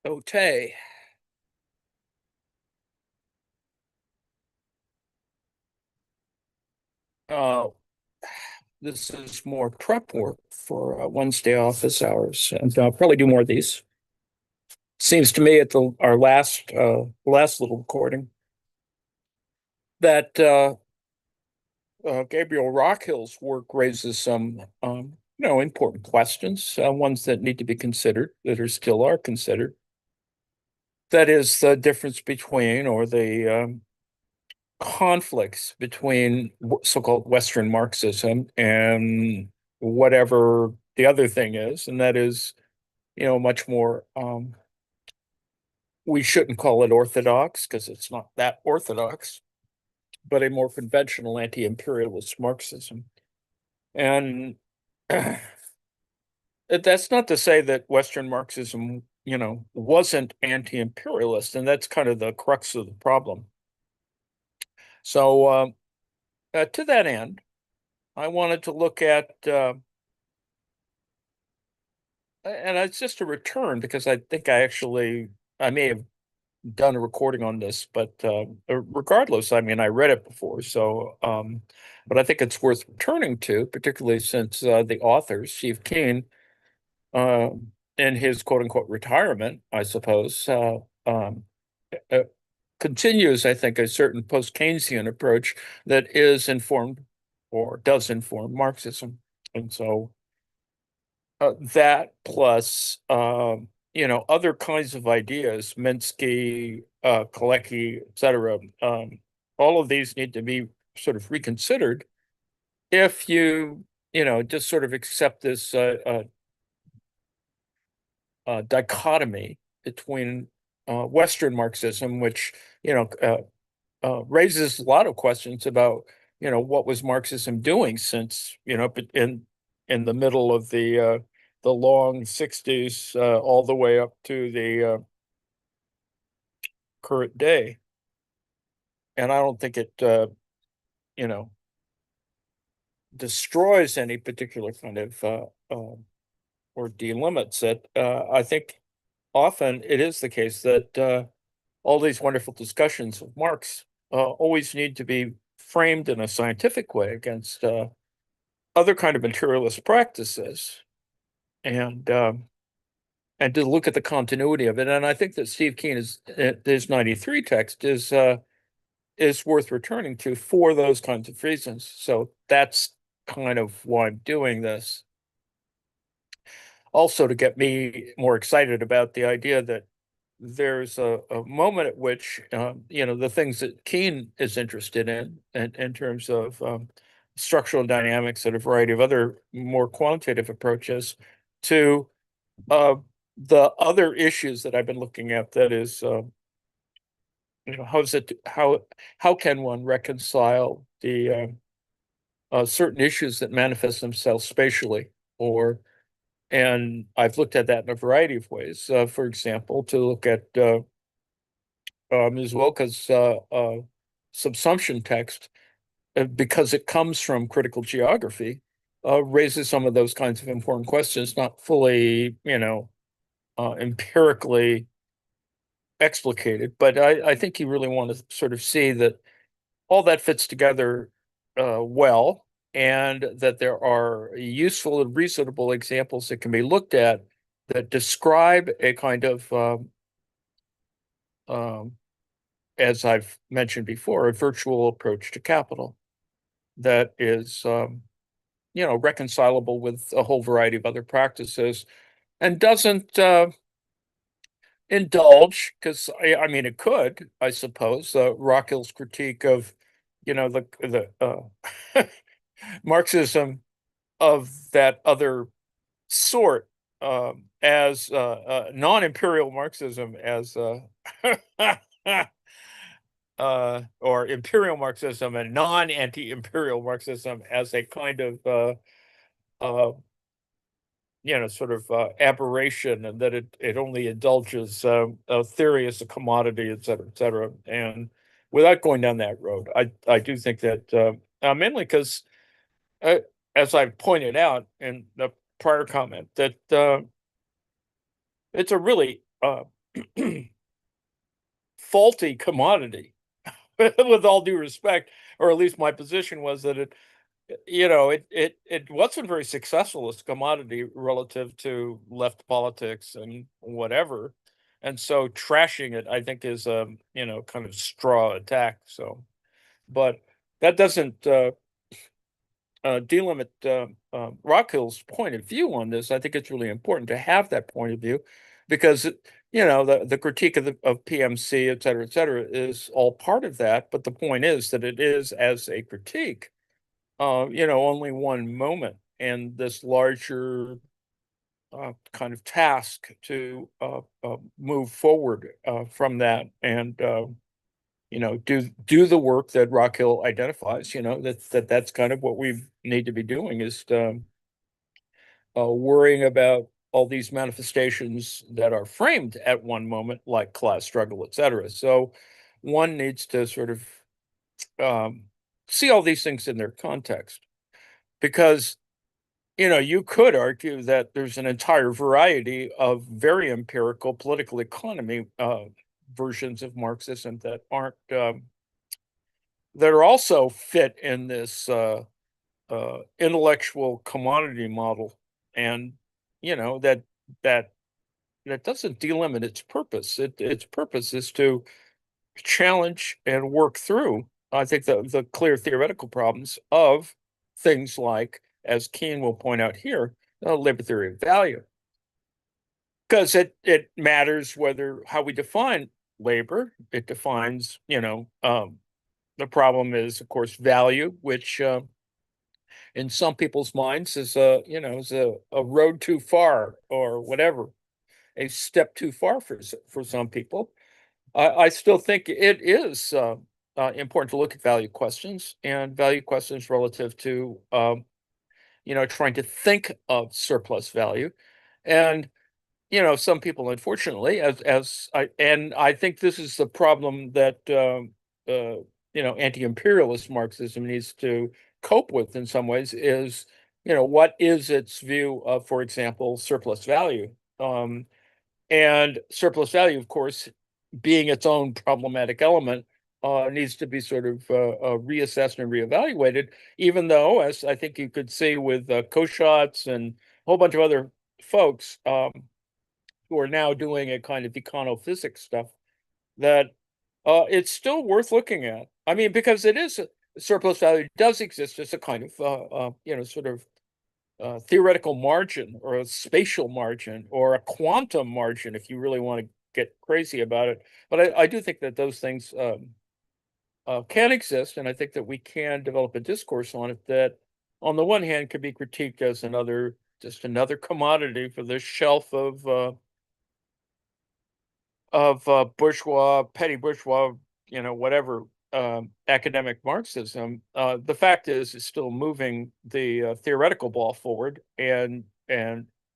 Okay. Uh, this is more prep work for Wednesday office hours, and I'll probably do more of these. Seems to me at our last little recording that Gabriel Rockhill's work raises some important questions, ones that need to be considered, that are still are considered. That is the difference between, or the conflicts between so-called Western Marxism and whatever the other thing is, and that is, much more, we shouldn't call it orthodox because it's not that orthodox, but a more conventional anti-imperialist Marxism. And that's not to say that Western Marxism, wasn't anti-imperialist, and that's kind of the crux of the problem. So, to that end, I wanted to look at and it's just a return because I think I may have done a recording on this, but regardless, I mean, I read it before, so but I think it's worth returning to, particularly since the author, Steve Keen, uh, in his quote unquote retirement, I suppose, uh, continues, I think, a certain post-Keynesian approach that is informed or does inform Marxism. And so that plus other kinds of ideas, Minsky, Kalecki, et cetera, all of these need to be sort of reconsidered if just sort of accept this dichotomy between Western Marxism, which raises a lot of questions about what was Marxism doing since in the middle of the long 60s all the way up to the current day. And I don't think it you know destroys any particular kind of or delimits it. I think often it is the case that all these wonderful discussions of Marx always need to be framed in a scientific way against other kind of materialist practices, and and to look at the continuity of it. And I think that Steve Keen is his 93 text is worth returning to for those kinds of reasons. So that's kind of why I'm doing this. Also, to get me more excited about the idea that there's a moment at which the things that Keen is interested in terms of structural dynamics and a variety of other more quantitative approaches to uh, the other issues that I've been looking at. That is, how can one reconcile the certain issues that manifest themselves spatially, or and I've looked at that in a variety of ways. For example, to look at Ms. Wilka's subsumption text, because it comes from critical geography, raises some of those kinds of important questions, not fully, empirically explicated. But I think you really want to sort of see that all that fits together well, and that there are useful and reasonable examples that can be looked at that describe a kind of, um, as I've mentioned before, a virtual approach to capital that is, reconcilable with a whole variety of other practices and doesn't indulge, because I mean, it could, I suppose, Rockhill's critique of, the Marxism of that other sort, as non-imperial Marxism as or imperial Marxism and non-anti-imperial Marxism as a kind of uh, sort of aberration, and that it only indulges theory as a commodity, et cetera, et cetera. And without going down that road, I do think that mainly because, uh, as I pointed out in the prior comment, that it's a really faulty commodity, with all due respect, or at least my position was that it wasn't very successful as a commodity relative to left politics and whatever. And so trashing it, I think, is kind of straw attack. So, but that doesn't delimit Rockhill's point of view on this. I think it's really important to have that point of view because the critique of PMC, et cetera, is all part of that. But the point is that it is, as a critique, only one moment in this larger kind of task to move forward from that and do the work that Rockhill identifies. That's kind of what we need to be doing, is worrying about all these manifestations that are framed at one moment, like class struggle, et cetera. So one needs to sort of um, see all these things in their context, because you could argue that there's an entire variety of very empirical political economy versions of Marxism that are also fit in this intellectual commodity model, and that that that doesn't delimit its purpose. Its purpose is to challenge and work through, I think, the clear theoretical problems of things like, as Keane will point out here, labor theory of value, because it matters whether how we define labor. It defines, the problem is, of course, value, which in some people's minds is a road too far, or whatever, a step too far for some people. I still think it is important to look at value questions, and value questions relative to trying to think of surplus value. And some people, unfortunately, I think this is the problem that anti-imperialist Marxism needs to cope with in some ways, is what is its view of, for example, surplus value. And surplus value, of course, being its own problematic element, needs to be sort of reassessed and reevaluated, even though, as I think you could see with Koschatz and a whole bunch of other folks who are now doing a kind of econophysics stuff, that it's still worth looking at. I mean, because it is, surplus value does exist as a kind of, sort of theoretical margin, or a spatial margin, or a quantum margin, if you really want to get crazy about it. But I do think that those things can exist, and I think that we can develop a discourse on it that, on the one hand, could be critiqued as just another commodity for the shelf of bourgeois, petty bourgeois, whatever, academic Marxism. The fact is, it's still moving the theoretical ball forward, and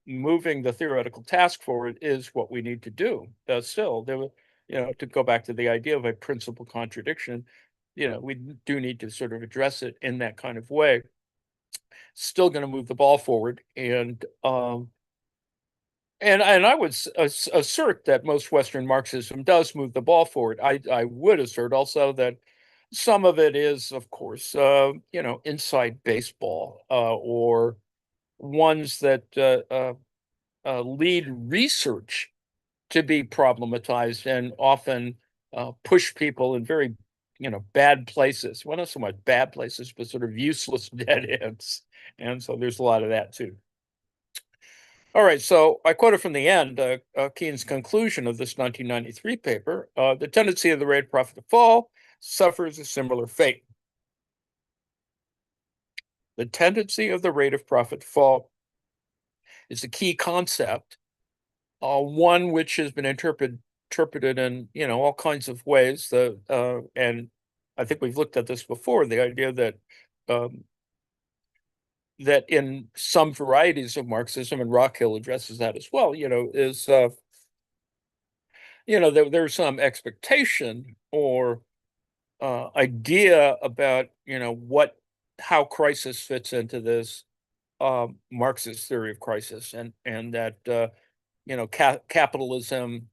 moving the theoretical task forward is what we need to do. Still, to go back to the idea of a principal contradiction, we do need to sort of address it in that kind of way. Still going to move the ball forward, and I would assert that most Western Marxism does move the ball forward. I would assert also that some of it is, of course, inside baseball, or ones that lead research to be problematized, and often push people in very, bad places. Well, not so much bad places, but sort of useless dead ends. And so there's a lot of that too. All right, so I quoted from the end, Keynes' conclusion of this 1993 paper: the tendency of the rate of profit to fall suffers a similar fate. The tendency of the rate of profit to fall is a key concept, one which has been interpreted in all kinds of ways. And I think we've looked at this before. The idea that um, that in some varieties of Marxism, and Rockhill addresses that as well, is there's some expectation, or idea about, how crisis fits into this Marxist theory of crisis, and that capitalism,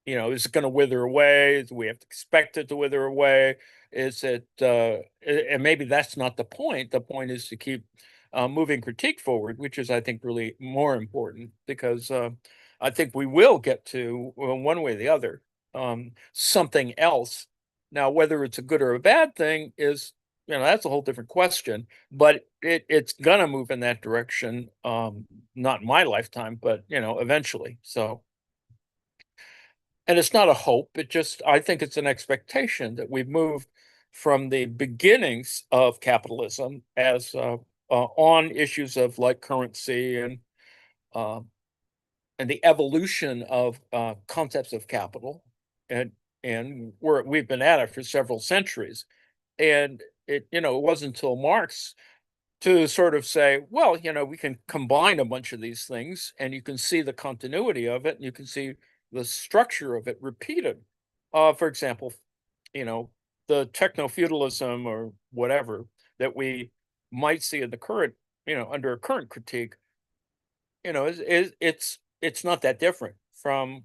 is it going to wither away? Do we have to expect it to wither away? Is it, and maybe that's not the point. The point is to keep moving critique forward, which is, I think, really more important because I think we will get to, well, one way or the other, something else. Now, whether it's a good or a bad thing is, that's a whole different question, but it's going to move in that direction. Not in my lifetime, but, eventually. So, and it's not a hope. I think it's an expectation that we've moved from the beginnings of capitalism as on issues of like currency uh, and the evolution of concepts of capital, and we've been at it for several centuries, and it wasn't until Marx to sort of say, well, we can combine a bunch of these things and you can see the continuity of it and you can see the structure of it repeated. For example, you know, the techno-feudalism or whatever that we might see in the current, under a current critique, it's not that different from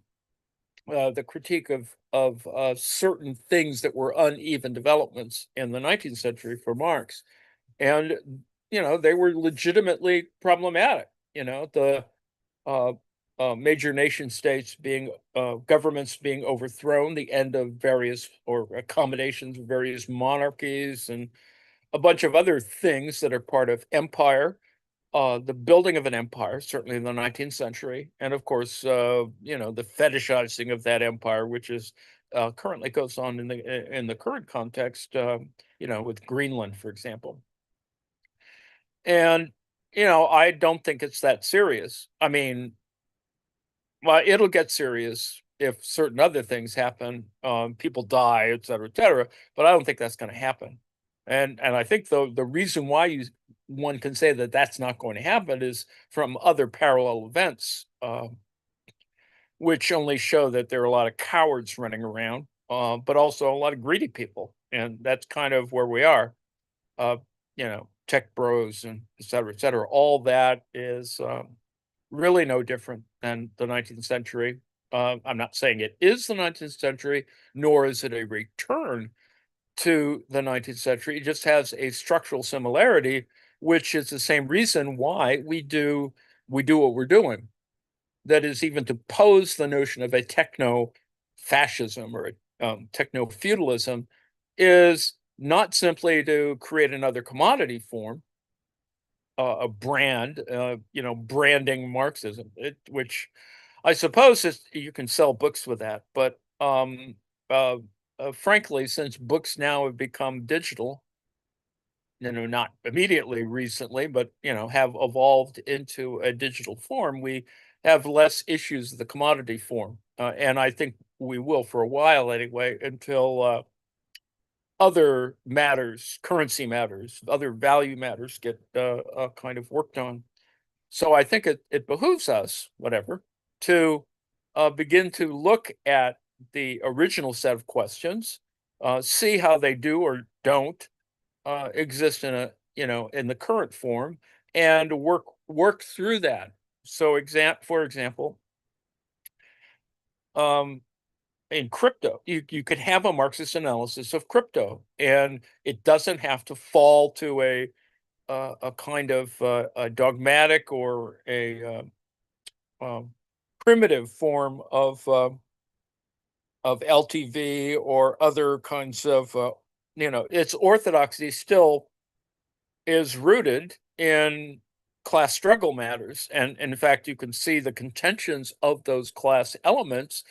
the critique of certain things that were uneven developments in the 19th century for Marx. And they were legitimately problematic. The uh, major nation states being governments being overthrown, the end of various or accommodations of various monarchies, and a bunch of other things that are part of empire. The building of an empire, certainly in the 19th century, and of course, the fetishizing of that empire, which is currently goes on in the current context, with Greenland, for example. And, I don't think it's that serious. I mean, well, it'll get serious if certain other things happen, people die, et cetera, but I don't think that's going to happen. And I think the reason why one can say that that's not going to happen is from other parallel events, which only show that there are a lot of cowards running around, but also a lot of greedy people, and that's kind of where we are. uh, Tech bros and et cetera. All that is really no different than the 19th century. I'm not saying it is the 19th century, nor is it a return to the 19th century. It just has a structural similarity, which is the same reason why we do what we're doing. That is, even to pose the notion of a techno fascism or a techno feudalism is not simply to create another commodity form, a brand, branding Marxism, which I suppose you can sell books with that. But uh, frankly, since books now have become digital, not immediately recently, but have evolved into a digital form, we have less issues of the commodity form, and I think we will for a while anyway, until other matters, currency matters, other value matters get kind of worked on. So I think it behooves us, whatever, to begin to look at the original set of questions, see how they do or don't exist in the current form, and work through that. So, for example, um, in crypto, you could have a Marxist analysis of crypto, and it doesn't have to fall to a kind of a dogmatic or a primitive form of LTV or other kinds of its orthodoxy still is rooted in class struggle matters. And in fact, you can see the contentions of those class elements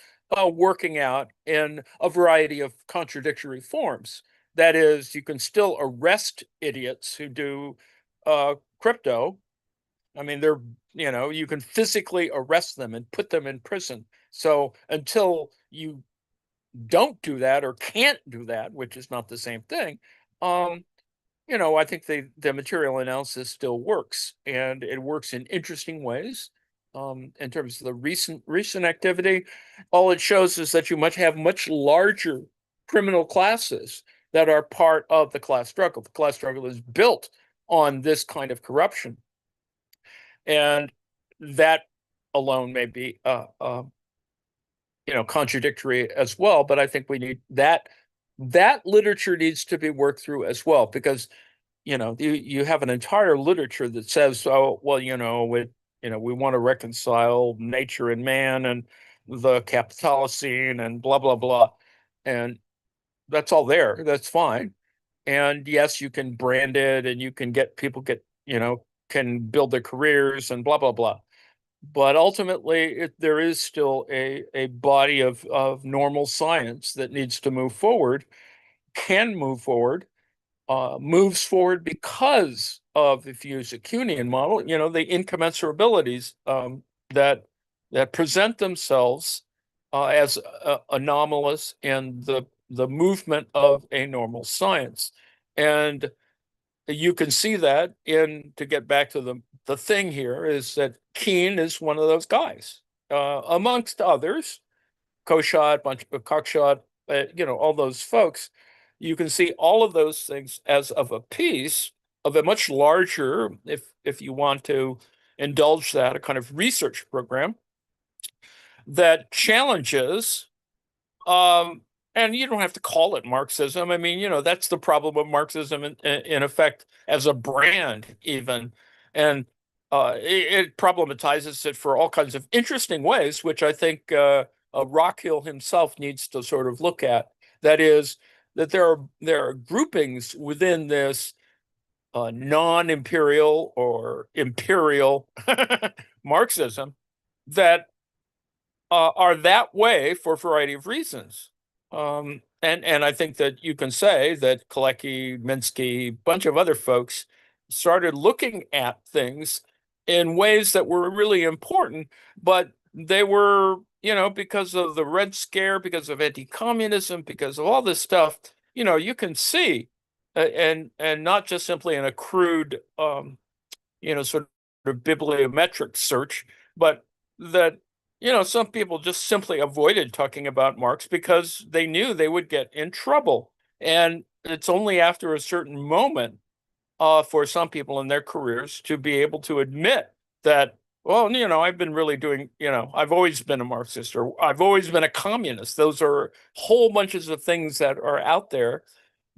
working out in a variety of contradictory forms. That is, you can still arrest idiots who do crypto. I mean, you can physically arrest them and put them in prison. So until you don't do that or can't do that, which is not the same thing, um, I think the material analysis still works, and it works in interesting ways. In terms of the recent activity, all it shows is that you have much larger criminal classes that are part of the class struggle. The class struggle is built on this kind of corruption. And that alone may be contradictory as well, but I think we need that literature needs to be worked through as well, because you have an entire literature that says, oh, well, we want to reconcile nature and man and the Capitalocene and blah blah blah, and that's all there. That's fine. And yes, you can brand it, and you can get people can build their careers and blah blah blah. But ultimately, there is still a body of normal science that needs to move forward, can move forward, moves forward because of, if you use a Kuhnian model, the incommensurabilities that that present themselves as anomalous in the movement of a normal science. And you can see that to get back to the thing here, is that Keen is one of those guys, amongst others, Koshot, bunch of Cockshot, all those folks. You can see all of those things as of a piece of a much larger, if you want to indulge that, a kind of research program that challenges, um, and you don't have to call it Marxism. I mean, that's the problem of Marxism in effect as a brand, even. And it problematizes it for all kinds of interesting ways, which I think Rockhill himself needs to sort of look at. That is, that there are groupings within this non-imperial or imperial Marxism that are that way for a variety of reasons. And I think that you can say that Kalecki, Minsky, a bunch of other folks started looking at things in ways that were really important, but they were, because of the Red Scare, because of anti-communism, because of all this stuff, you can see, and not just simply in a crude, sort of bibliometric search, but that some people just simply avoided talking about Marx because they knew they would get in trouble. And it's only after a certain moment, for some people in their careers, to be able to admit that, well, I've been really doing, I've always been a Marxist, or I've always been a communist. Those are whole bunches of things that are out there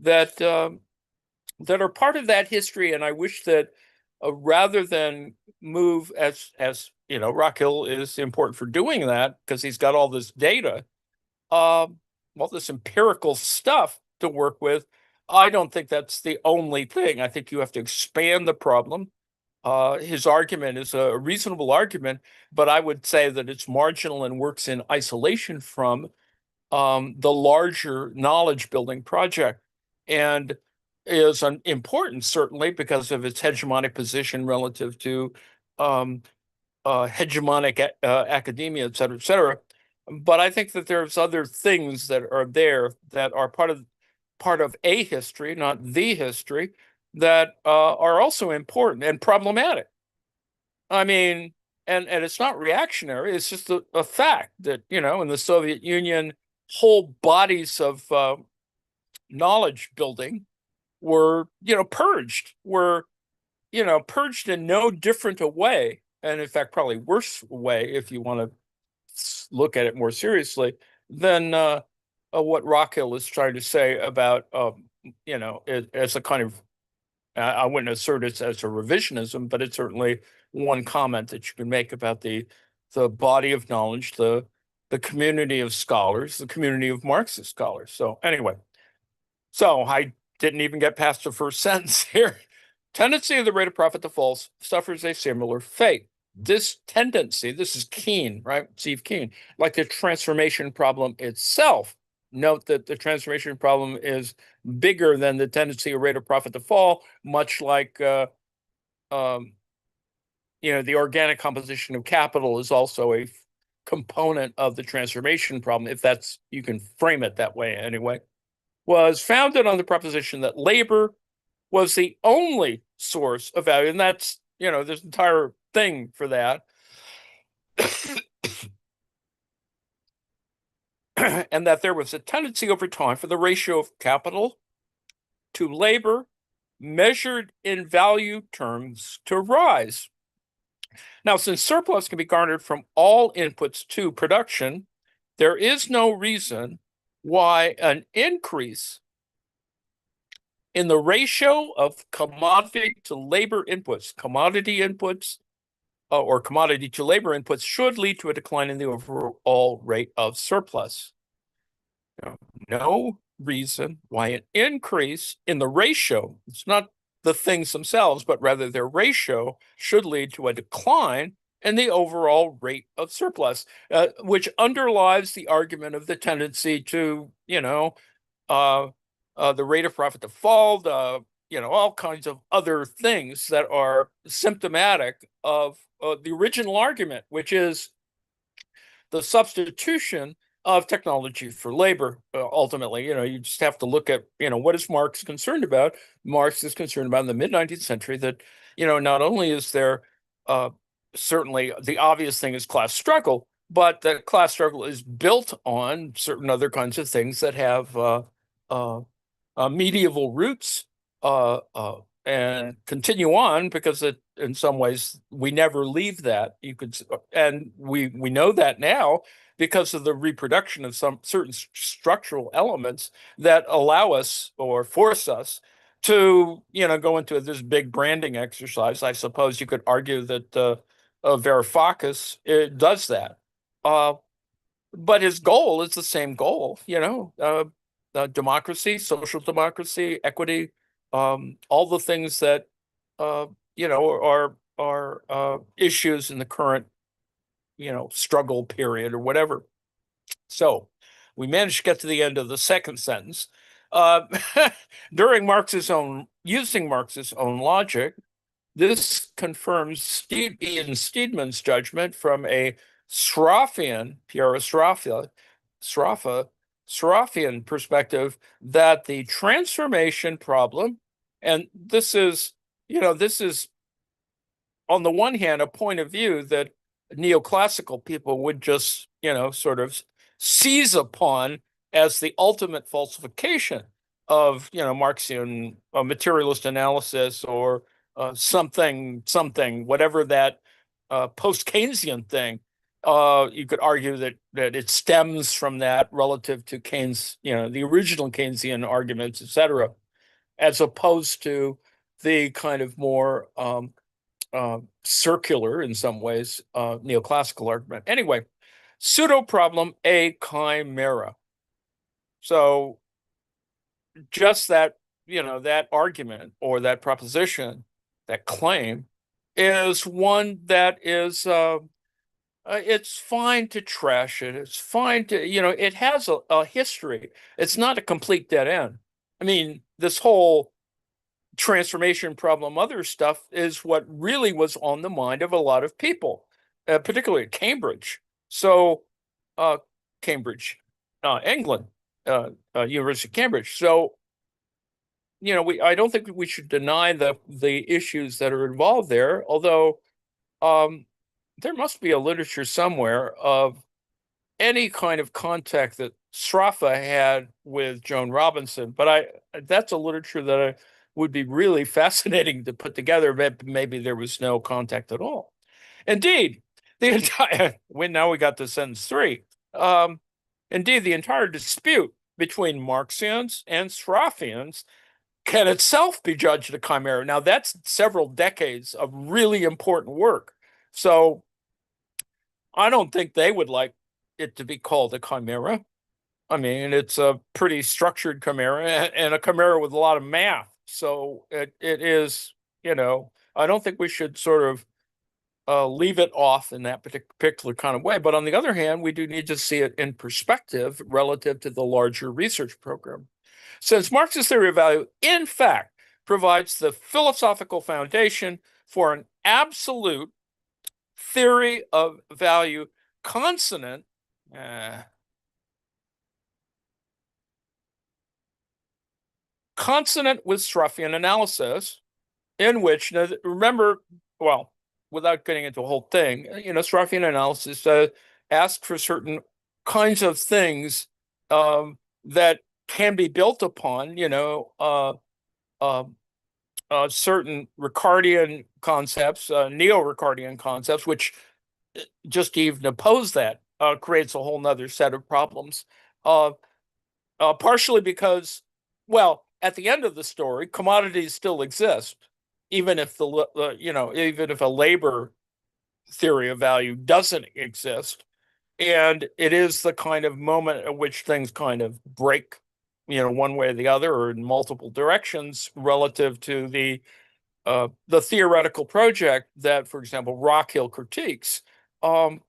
that that are part of that history. And I wish that, rather than move, Rockhill is important for doing that because he's got all this data, all this empirical stuff to work with. I don't think that's the only thing. I think you have to expand the problem. His argument is a reasonable argument, but I would say that it's marginal and works in isolation from the larger knowledge building project, and is important, certainly because of its hegemonic position relative to um, hegemonic academia, et cetera, et cetera. But I think that there's other things that are there that are part of a history, not the history, that are also important and problematic. I mean, and it's not reactionary. It's just a fact that, in the Soviet Union, whole bodies of knowledge building were, purged in no different a way, and in fact, probably worse way, if you want to look at it more seriously, than what Rockhill is trying to say about, as a kind of, I wouldn't assert it as a revisionism, but it's certainly one comment that you can make about the body of knowledge, the community of scholars, the community of Marxist scholars. So anyway, so I didn't even get past the first sentence here. Tendency of the rate of profit defaults suffers a similar fate. This tendency, this is Keen, right? Steve Keen, like the transformation problem itself. Note that the transformation problem is bigger than the tendency of rate of profit to fall, much like um, the organic composition of capital is also a component of the transformation problem, if that's, you can frame it that way anyway, was founded on the proposition that labor was the only source of value. And that's, this entire thing for that. And that there was a tendency over time for the ratio of capital to labor measured in value terms to rise. Now, since surplus can be garnered from all inputs to production, there is no reason why an increase in the ratio of commodity to labor inputs, commodity inputs, or commodity to labor inputs should lead to a decline in the overall rate of surplus. No reason why an increase in the ratio, it's not the things themselves, but rather their ratio, should lead to a decline in the overall rate of surplus, which underlies the argument of the tendency to, the rate of profit to fall, all kinds of other things that are symptomatic of the original argument, which is the substitution of technology for labor. Ultimately, you just have to look at, what is Marx concerned about? Marx is concerned about in the mid-19th century that, not only is there certainly the obvious thing is class struggle, but the class struggle is built on certain other kinds of things that have medieval roots and continue on because in some ways we never leave that. And we know that now because of the reproduction of some certain structural elements that allow us or force us to go into this big branding exercise. I suppose you could argue that Varoufakis does that. But his goal is the same goal, democracy, social democracy, equity, all the things that are issues in the current struggle period or whatever. So we managed to get to the end of the second sentence. Using Marx's own logic, this confirms Ian Steedman's judgment from a Sraffian perspective that the transformation problem, and this is on the one hand a point of view that neoclassical people would just, sort of seize upon as the ultimate falsification of, Marxian materialist analysis or something, whatever that post-Keynesian thing. You could argue that it stems from that relative to Keynes, the original Keynesian arguments, etc., as opposed to the kind of more circular, in some ways, neoclassical argument. Anyway, pseudo problem, a chimera. So just that, that argument or that proposition, that claim, is one that is it's fine to trash it. It's fine to, it has a history. It's not a complete dead end. I mean, this whole transformation problem, other stuff, is what really was on the mind of a lot of people, particularly at Cambridge. So, Cambridge, England, University of Cambridge. So, I don't think we should deny the issues that are involved there, although there must be a literature somewhere of any kind of contact that Sraffa had with Joan Robinson, but that's a literature that would be really fascinating to put together. But maybe there was no contact at all. Indeed, now we got to sentence 3. Indeed, the entire dispute between Marxians and Sraffians can itself be judged a chimera. Now, that's several decades of really important work. So I don't think they would like it to be called a chimera. I mean, it's a pretty structured chimera and a chimera with a lot of math. So it is, I don't think we should sort of leave it off in that particular kind of way. But on the other hand, we do need to see it in perspective relative to the larger research program. Since Marx's theory of value, in fact, provides the philosophical foundation for an absolute theory of value consonant with Sraffian analysis, in which, remember, well, without getting into the whole thing, Sraffian analysis asks for certain kinds of things that can be built upon, uh, certain Ricardian concepts, neo-Ricardian concepts, which just even oppose that creates a whole nother set of problems. Uh, Partially because, well, at the end of the story, commodities still exist, even if even if a labor theory of value doesn't exist. And it is the kind of moment at which things kind of break, one way or the other, or in multiple directions relative to the theoretical project that, for example, Rockhill critiques. Um,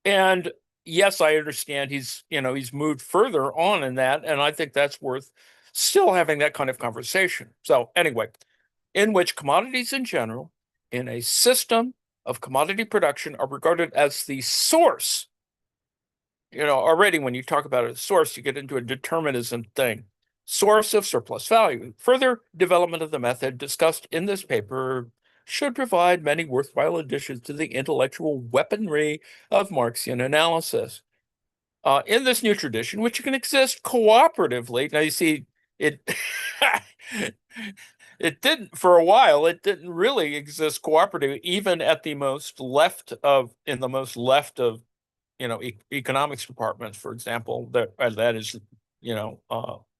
and yes, I understand he's moved further on in that, and I think that's worth still having that kind of conversation. So anyway, in which commodities in general, in a system of commodity production, are regarded as the source. Already when you talk about a source, you get into a determinism thing. Source of surplus value. Further development of the method discussed in this paper should provide many worthwhile additions to the intellectual weaponry of Marxian analysis. In this new tradition, which can exist cooperatively, now you see it. It didn't for a while. It didn't really exist cooperatively, even at the most left of in the most left of economics departments, for example, that is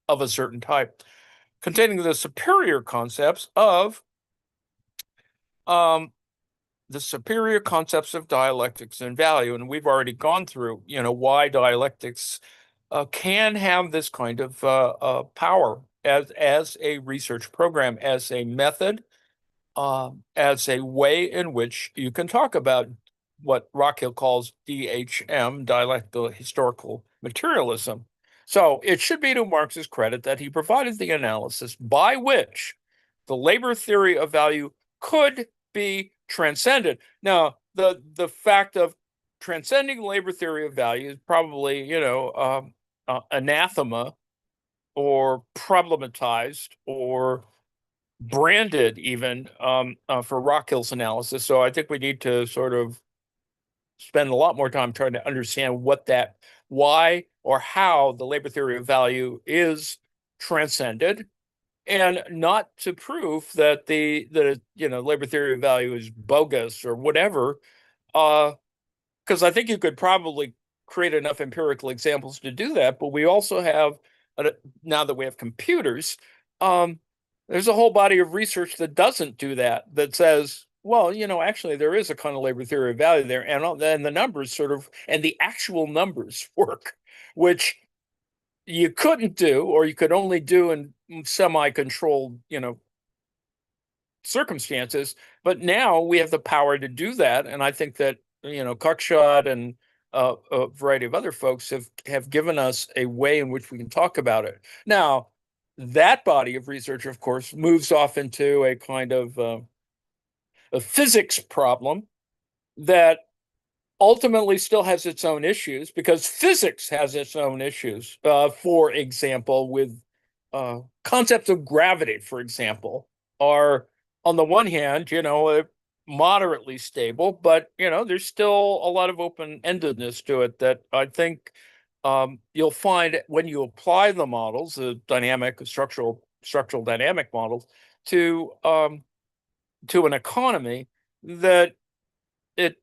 of a certain type, containing the superior concepts of um, the superior concepts of dialectics and value. And we've already gone through, why dialectics can have this kind of power as a research program, as a method, as a way in which you can talk about what Rockhill calls DHM, dialectical historical materialism. So it should be to Marx's credit that he provided the analysis by which the labor theory of value could be transcended. Now, the fact of transcending labor theory of value is probably, anathema or problematized or branded even for Rockhill's analysis. So I think we need to sort of spend a lot more time trying to understand why or how the labor theory of value is transcended, and not to prove that the labor theory of value is bogus or whatever. Because I think you could probably create enough empirical examples to do that, but we also have, now that we have computers, um, there's a whole body of research that doesn't do that, that says, well, actually there is a kind of labor theory of value there, and the numbers and the actual numbers work, which you couldn't do, or you could only do in semi-controlled, circumstances. But now we have the power to do that, and I think that Cockshot and a variety of other folks have given us a way in which we can talk about it. Now, that body of research, of course, moves off into a kind of a physics problem that ultimately still has its own issues, because physics has its own issues. For example, with concepts of gravity, for example, are on the one hand, moderately stable, but there's still a lot of open-endedness to it that I think you'll find when you apply the models, the dynamic, structural dynamic models, to an economy, that it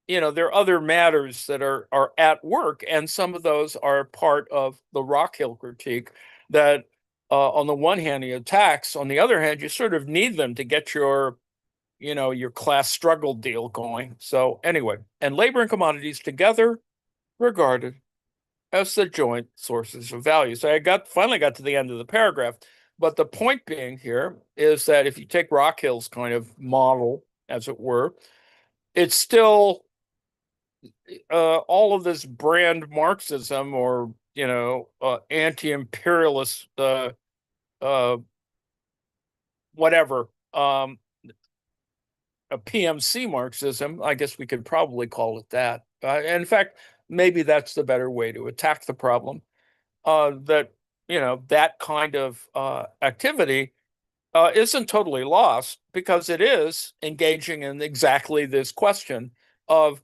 there are other matters that are at work, and some of those are part of the Rockhill critique that, on the one hand, he attacks. On the other hand, you sort of need them to get your class struggle deal going. So anyway, and labor and commodities together regarded as the joint sources of value. So finally got to the end of the paragraph. But the point being here is that if you take Rockhill's kind of model, as it were, it's still all of this brand Marxism, or anti-imperialist uh, whatever, a PMC Marxism, I guess we could probably call it that. In fact, maybe that's the better way to attack the problem. That that kind of activity isn't totally lost, because it is engaging in exactly this question of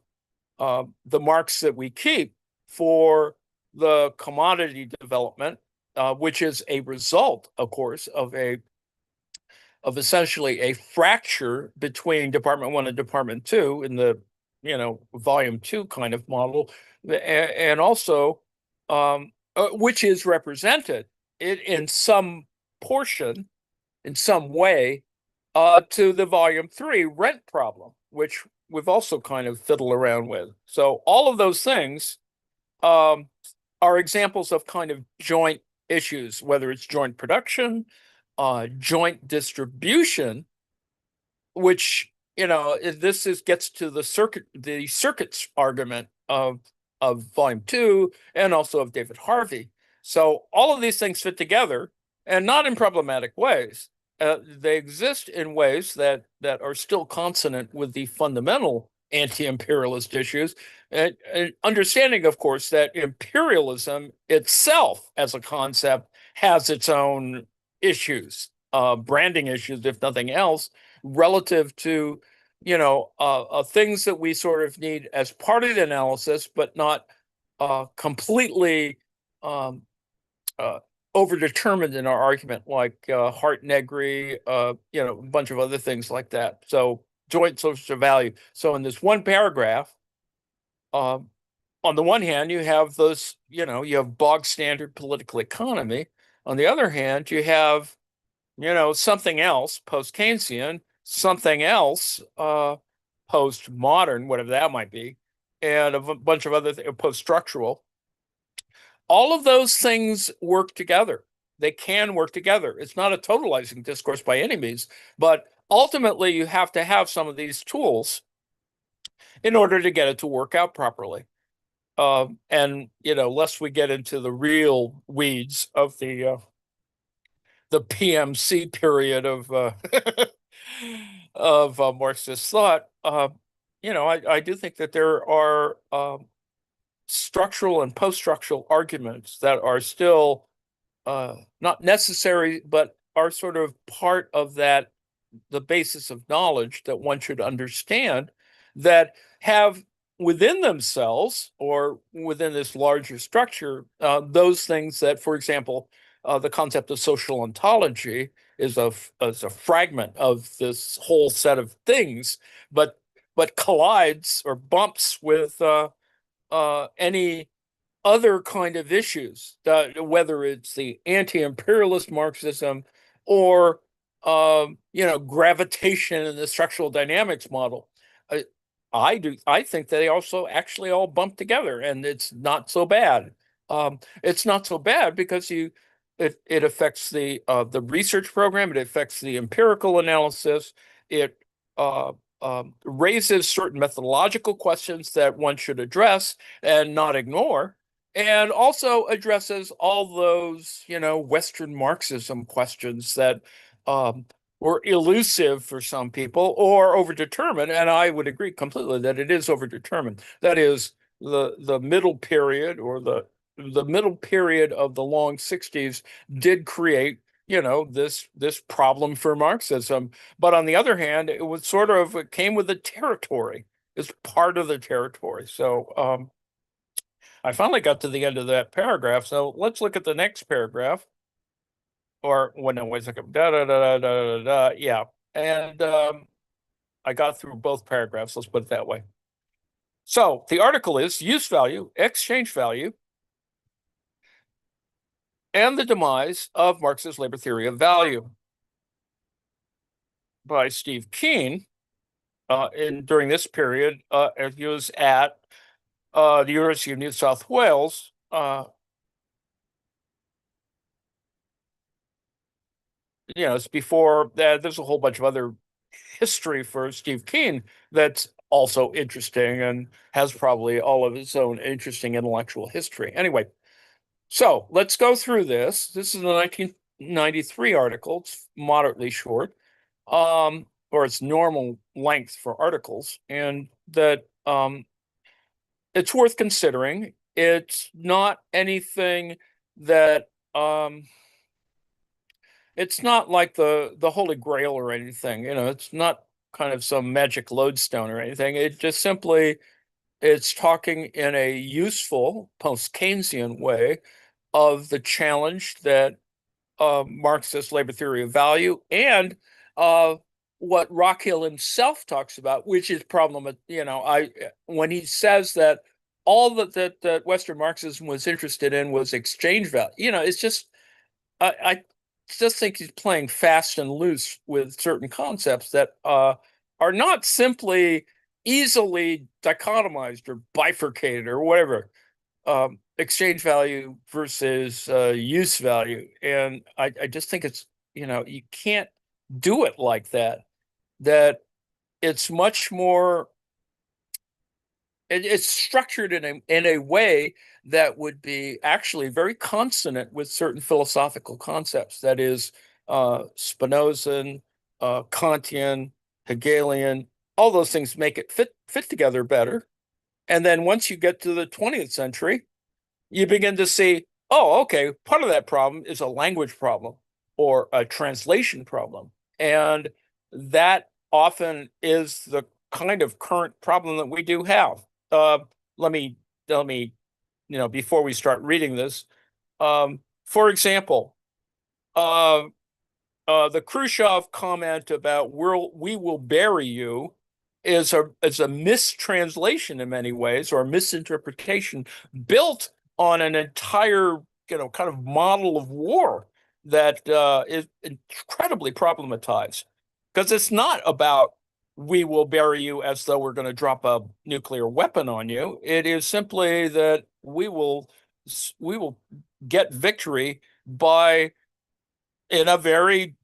the marks that we keep for the commodity development which is a result, of course, of essentially a fracture between Department One and Department Two in the, Volume Two kind of model, and also which is represented in some portion, in some way, to the Volume Three rent problem, which we've also kind of fiddled around with. So all of those things um, are examples of kind of joint issues, whether it's joint production, joint distribution, which this is gets to the circuits argument of Volume Two and also of David Harvey. So all of these things fit together, and not in problematic ways. They exist in ways that are still consonant with the fundamental anti-imperialist issues, and understanding, of course, that imperialism itself as a concept has its own issues, branding issues, if nothing else, relative to things that we sort of need as part of the analysis, but not completely um, uh, overdetermined in our argument, like Hart Negri, a bunch of other things like that. So joint social value. So in this one paragraph, um, on the one hand, you have those, you have bog standard political economy. On the other hand, you have something else post-Keynesian, something else post-modern, whatever that might be, and a bunch of other post-structural. All of those things work together. They can work together. It's not a totalizing discourse by any means, but ultimately you have to have some of these tools in order to get it to work out properly. And lest we get into the real weeds of the PMC period of Marxist thought, I do think that there are structural and post-structural arguments that are still not necessary, but are sort of part of the basis of knowledge that one should understand, that have within themselves or within this larger structure those things that, for example, the concept of social ontology is a fragment of this whole set of things, but collides or bumps with any other kind of issues, whether it's the anti-imperialist Marxism or gravitation in the structural dynamics model. I, I think they also actually all bump together, and it's not so bad. It's not so bad because it affects the research program, it affects the empirical analysis, it raises certain methodological questions that one should address and not ignore, and also addresses all those, Western Marxism questions that were elusive for some people or overdetermined. And I would agree completely that it is overdetermined. That is, the middle period, or the middle period of the long 60s did create, this problem for Marxism. But on the other hand, it came with the territory. It's part of the territory. So I finally got to the end of that paragraph. So let's look at the next paragraph. Or when no, wait a second. Da, da, da, da, da, da, da. Yeah. And I got through both paragraphs. Let's put it that way. So the article is Use Value, Exchange Value, and the Demise of Marx's Labor Theory of Value by Steve Keen. During this period, he was at the University of New South Wales. It's before that. There's a whole bunch of other history for Steve Keen that's also interesting and has probably all of its own interesting intellectual history. Anyway, so let's go through this. This is a 1993 article. It's moderately short, or it's normal length for articles, and that it's worth considering. It's not anything that it's not like the Holy Grail or anything. It's not kind of some magic lodestone or anything. It just simply it's talking in a useful post-Keynesian way of the challenge that Marxist labor theory of value and uh, what Rockhill himself talks about, which is problem. I when he says that all that Western Marxism was interested in was exchange value. It's just I just think he's playing fast and loose with certain concepts that are not simply easily dichotomized or bifurcated or whatever. Exchange value versus use value. And I just think you can't do it like that. That it's much more, it's structured in a way that would be actually very consonant with certain philosophical concepts. That is, Spinozan, Kantian, Hegelian, all those things make it fit together better. And then once you get to the 20th century, you begin to see, oh, okay, part of that problem is a language problem or a translation problem. And that often is the kind of current problem that we do have. Uh, let me, before we start reading this, for example, uh, the Khrushchev comment about we will bury you is a mistranslation in many ways, or a misinterpretation built on an entire kind of model of war that is incredibly problematized, because it's not about we will bury you as though we're going to drop a nuclear weapon on you. It is simply that we will get victory by, in a very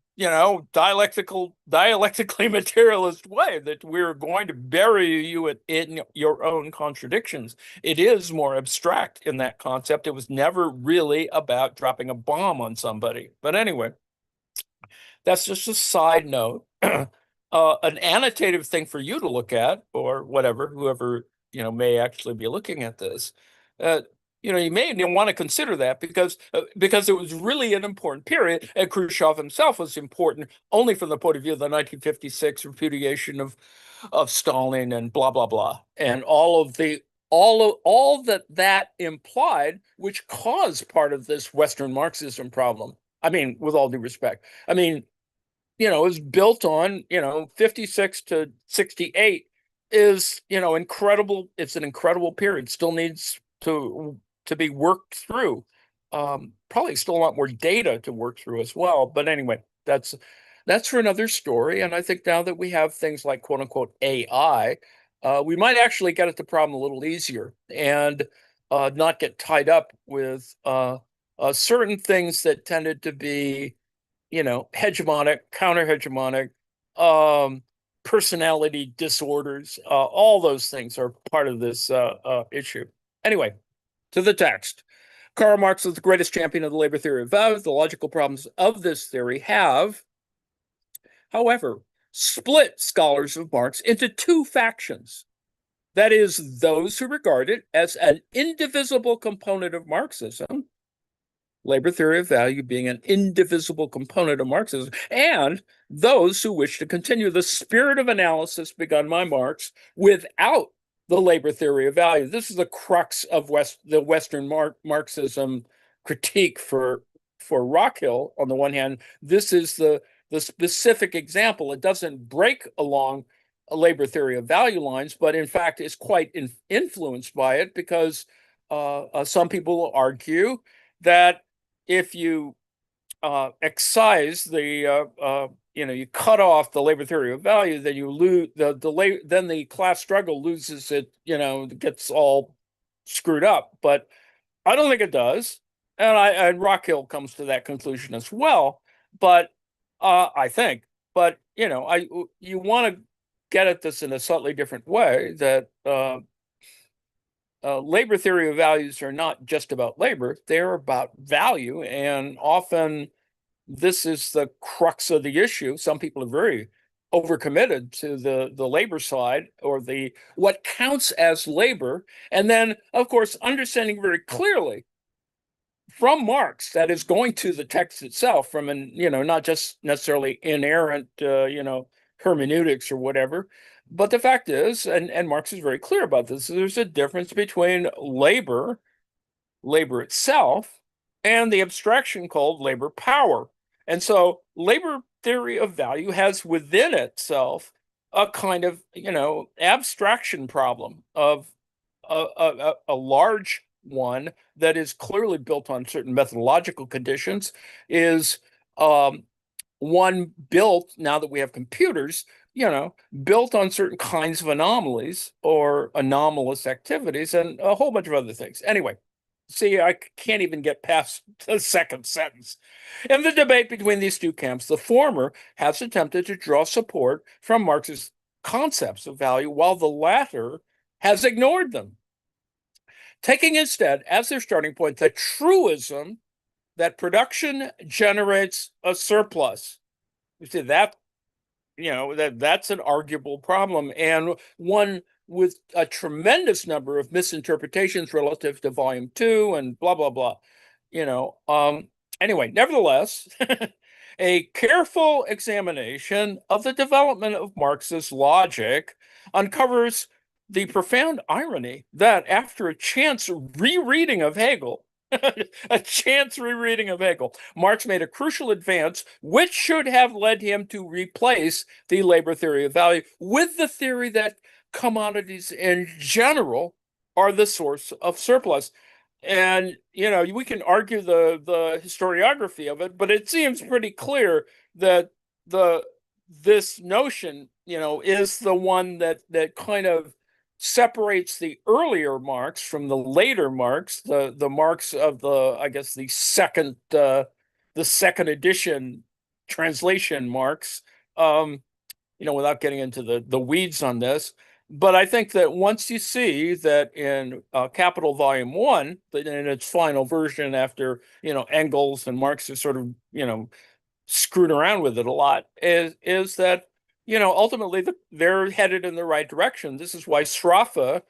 dialectically materialist way, that we're going to bury you in your own contradictions. It is more abstract in that concept. It was never really about dropping a bomb on somebody. But anyway, that's just a side note. An annotative thing for you to look at, or whatever, whoever may actually be looking at this. Uh, you may want to consider that, because it was really an important period, and Khrushchev himself was important only from the point of view of the 1956 repudiation of Stalin and blah blah blah, and all that implied, which caused part of this Western Marxism problem. I mean, with all due respect, I mean, is built on, 56 to 68 is, incredible. It's an incredible period. Still needs to be worked through. Probably still a lot more data to work through as well. But anyway, that's for another story. And I think now that we have things like quote unquote AI, we might actually get at the problem a little easier, and not get tied up with certain things that tended to be hegemonic, counter-hegemonic, personality disorders. All those things are part of this issue. Anyway, to the text. Karl Marx was the greatest champion of the labor theory of value. The logical problems of this theory have, however, split scholars of Marx into two factions. That is, those who regard it as an indivisible component of Marxism, labor theory of value being an indivisible component of Marxism, and those who wish to continue the spirit of analysis begun by Marx without the labor theory of value. This is the crux of the Western Marxism critique for Rockhill. On the one hand, this is the specific example. It doesn't break along a labor theory of value lines, but in fact is quite influenced by it, because some people will argue that if you excise you cut off the labor theory of value, then you lose then the class struggle loses it, gets all screwed up. But I don't think it does, and Rockhill comes to that conclusion as well. But I think, but you want to get at this in a slightly different way, that labor theory of values are not just about labor, they're about value. And often this is the crux of the issue. Some people are very overcommitted to the labor side, or the what counts as labor. And then, of course, understanding very clearly from Marx that is going to the text itself, from not just necessarily inerrant, hermeneutics or whatever. But the fact is, and Marx is very clear about this, there's a difference between labor itself, and the abstraction called labor power. And so labor theory of value has within itself a kind of, abstraction problem of a large one that is clearly built on certain methodological conditions, is um, one built, now that we have computers, built on certain kinds of anomalies or anomalous activities and a whole bunch of other things. Anyway, see, I can't even get past the second sentence. In the debate between these two camps, the former has attempted to draw support from Marx's concepts of value, while the latter has ignored them, taking instead as their starting point the truism that production generates a surplus. You see that, that's an arguable problem, and one with a tremendous number of misinterpretations relative to volume two and blah blah blah. You know, um, anyway, nevertheless, a careful examination of the development of Marxist logic uncovers the profound irony that after a chance rereading of Hegel, a chance rereading of Hegel, Marx made a crucial advance, which should have led him to replace the labor theory of value with the theory that commodities in general are the source of surplus. And we can argue the historiography of it, but it seems pretty clear that the this notion, is the one that kind of separates the earlier Marx from the later Marx, the Marx of I guess the second edition translation Marx. Without getting into the weeds on this. But I think that once you see that in Capital Volume 1, that in its final version after, Engels and Marx have sort of, screwed around with it a lot, is that, ultimately they're headed in the right direction. This is why Sraffa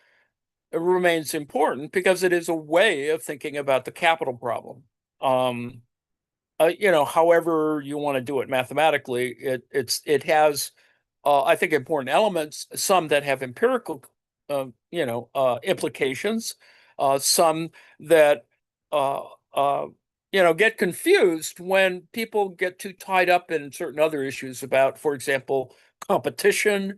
remains important, because it is a way of thinking about the capital problem. However you want to do it mathematically, it has I think important elements, some that have empirical, implications, some that, uh, uh, get confused when people get too tied up in certain other issues about, for example, competition,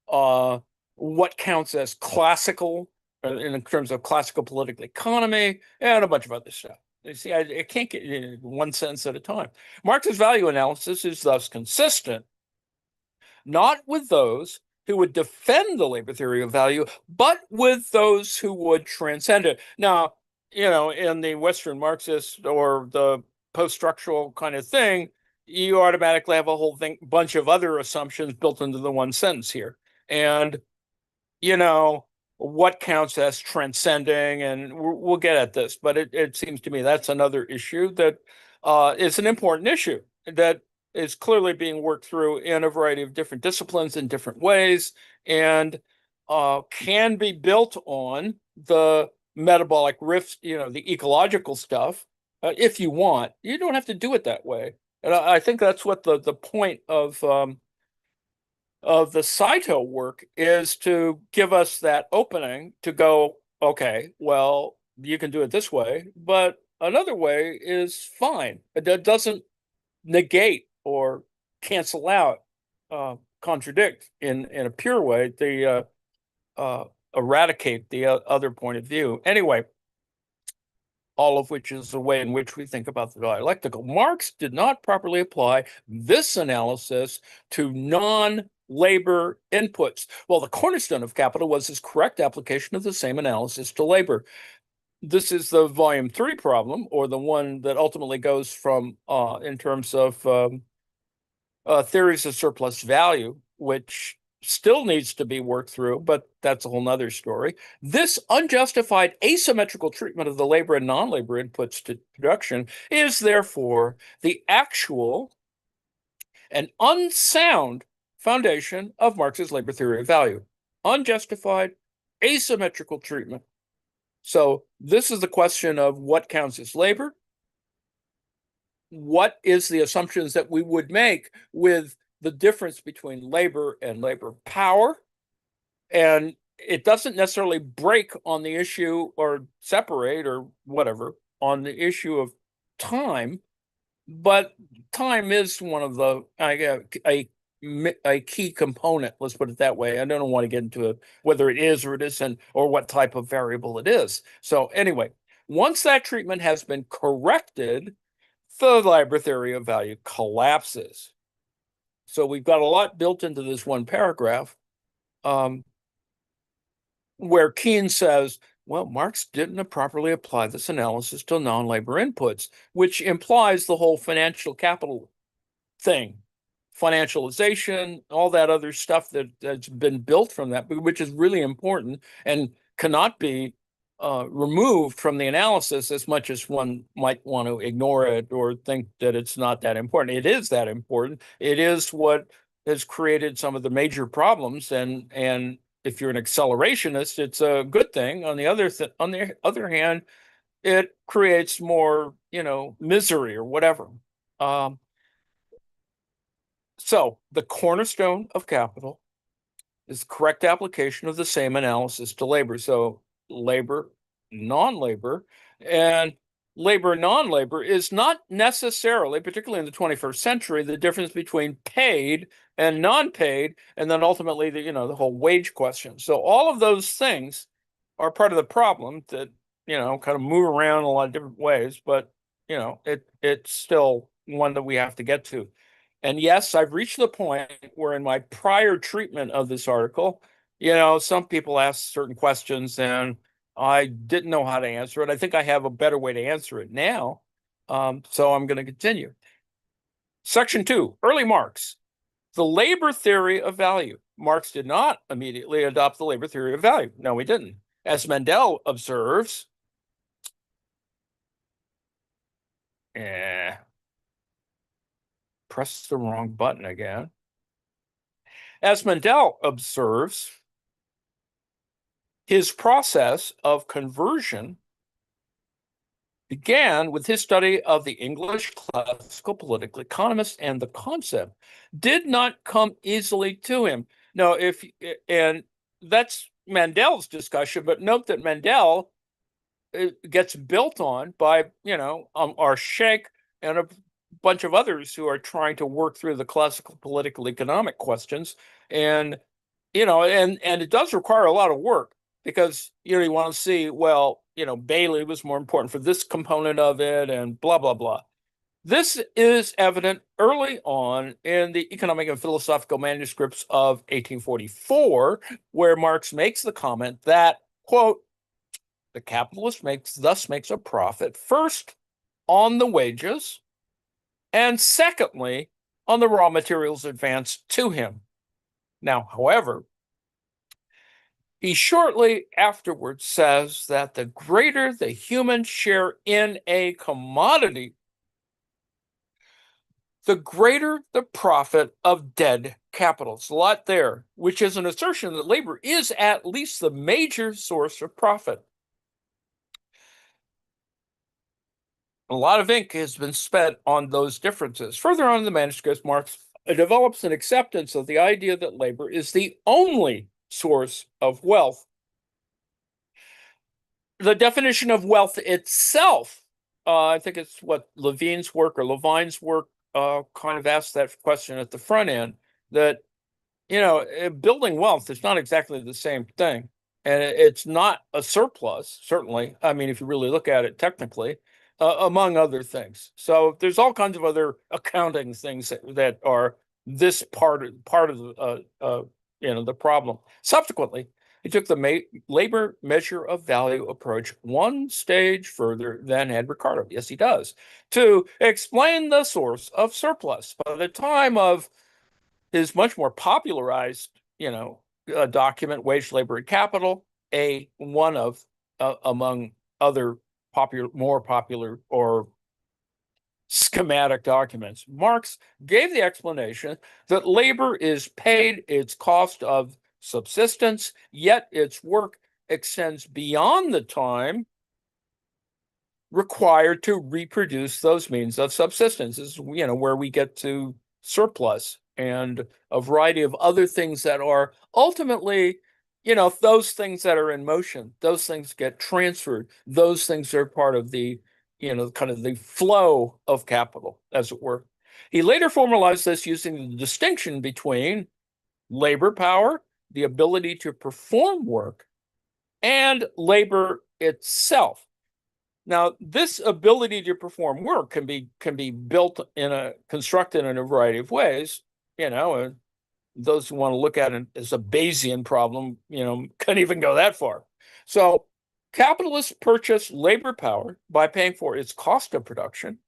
uh, what counts as classical in terms of classical political economy, and a bunch of other stuff. You see, I can't get in one sentence at a time. Marx's value analysis is thus consistent not with those who would defend the labor theory of value, but with those who would transcend it. Now, in the Western Marxist or the post-structural kind of thing, you automatically have a whole bunch of other assumptions built into the one sentence here. And, you know, what counts as transcending, and we'll get at this, but it seems to me that's another issue that is an important issue that is clearly being worked through in a variety of different disciplines in different ways, and can be built on the metabolic rifts, the ecological stuff, if you want. You don't have to do it that way. And I think that's what the point of the Saito work is, to give us that opening to go, okay, well, you can do it this way, but another way is fine. It doesn't negate or cancel out, contradict in a pure way, eradicate the other point of view. Anyway, all of which is the way in which we think about the dialectical. Marx did not properly apply this analysis to non-labor inputs. Well, the cornerstone of Capital was his correct application of the same analysis to labor. This is the volume 3 problem, or the one that ultimately goes from, in terms of theories of surplus value, which still needs to be worked through, but that's a whole nother story. This unjustified asymmetrical treatment of the labor and non-labor inputs to production is therefore the actual and unsound foundation of Marx's labor theory of value. Unjustified, asymmetrical treatment. So this is the question of what counts as labor. What is the assumptions that we would make with the difference between labor and labor power? And it doesn't necessarily break on the issue or separate or whatever on the issue of time, but time is one of the a key component. Let's put it that way. I don't want to get into it, whether it is or it isn't, or what type of variable it is. So anyway, once that treatment has been corrected, the Leiber theory of value collapses. So we've got a lot built into this one paragraph, where Keynes says, well, Marx didn't properly apply this analysis to non-labor inputs, which implies the whole financial capital thing, financialization, all that other stuff that's been built from that, which is really important and cannot be removed from the analysis as much as one might want to ignore it or think that it's not that important. It is that important. It is what has created some of the major problems, and if you're an accelerationist, it's a good thing. On the other hand, it creates more, misery or whatever. So the cornerstone of capital is correct application of the same analysis to labor. So labor, non-labor, and labor, non-labor is not necessarily, particularly in the 21st century, the difference between paid and non-paid, and then ultimately the whole wage question. So all of those things are part of the problem that, kind of move around in a lot of different ways, but it's still one that we have to get to. And yes, I've reached the point where in my prior treatment of this article, some people ask certain questions and I didn't know how to answer it. I think I have a better way to answer it now. So I'm going to continue. Section 2, early Marx, the labor theory of value. Marx did not immediately adopt the labor theory of value. No, he didn't. As Mendel observes, press the wrong button again. As Mendel observes, his process of conversion began with his study of the English classical political economists, and the concept did not come easily to him. No, and that's Mendel's discussion, but note that Mendel gets built on by, our Sheikh and a bunch of others who are trying to work through the classical political economic questions. And, and it does require a lot of work because, you want to see, well, Bailey was more important for this component of it and blah, blah, blah. This is evident early on in the economic and philosophical manuscripts of 1844, where Marx makes the comment that, quote, the capitalist thus makes a profit first on the wages and secondly on the raw materials advanced to him. Now, however, he shortly afterwards says that the greater the human share in a commodity, the greater the profit of dead capital. It's a lot there, which is an assertion that labor is at least the major source of profit. A lot of ink has been spent on those differences. Further on in the manuscript, Marx develops an acceptance of the idea that labor is the only source of wealth. The definition of wealth itself, I think it's what Levine's work kind of asks that question at the front end, that, building wealth is not exactly the same thing. And it's not a surplus, certainly. I mean, if you really look at it technically, among other things. So there's all kinds of other accounting things that are this part of the problem. Subsequently, he took the labor measure of value approach one stage further than had Ricardo. Yes, he does, to explain the source of surplus. By the time of his much more popularized, document, Wage, Labor, and Capital, one of among other more popular or schematic documents, Marx gave the explanation that labor is paid its cost of subsistence, yet its work extends beyond the time required to reproduce those means of subsistence. This is, where we get to surplus and a variety of other things that are ultimately, those things that are in motion, those things get transferred. Those things are part of the kind of the flow of capital, as it were. He later formalized this using the distinction between labor power, the ability to perform work, and labor itself. Now, this ability to perform work can be built constructed in a variety of ways. And those who want to look at it as a Bayesian problem, can't even go that far. So capitalists purchase labor power by paying for its cost of production.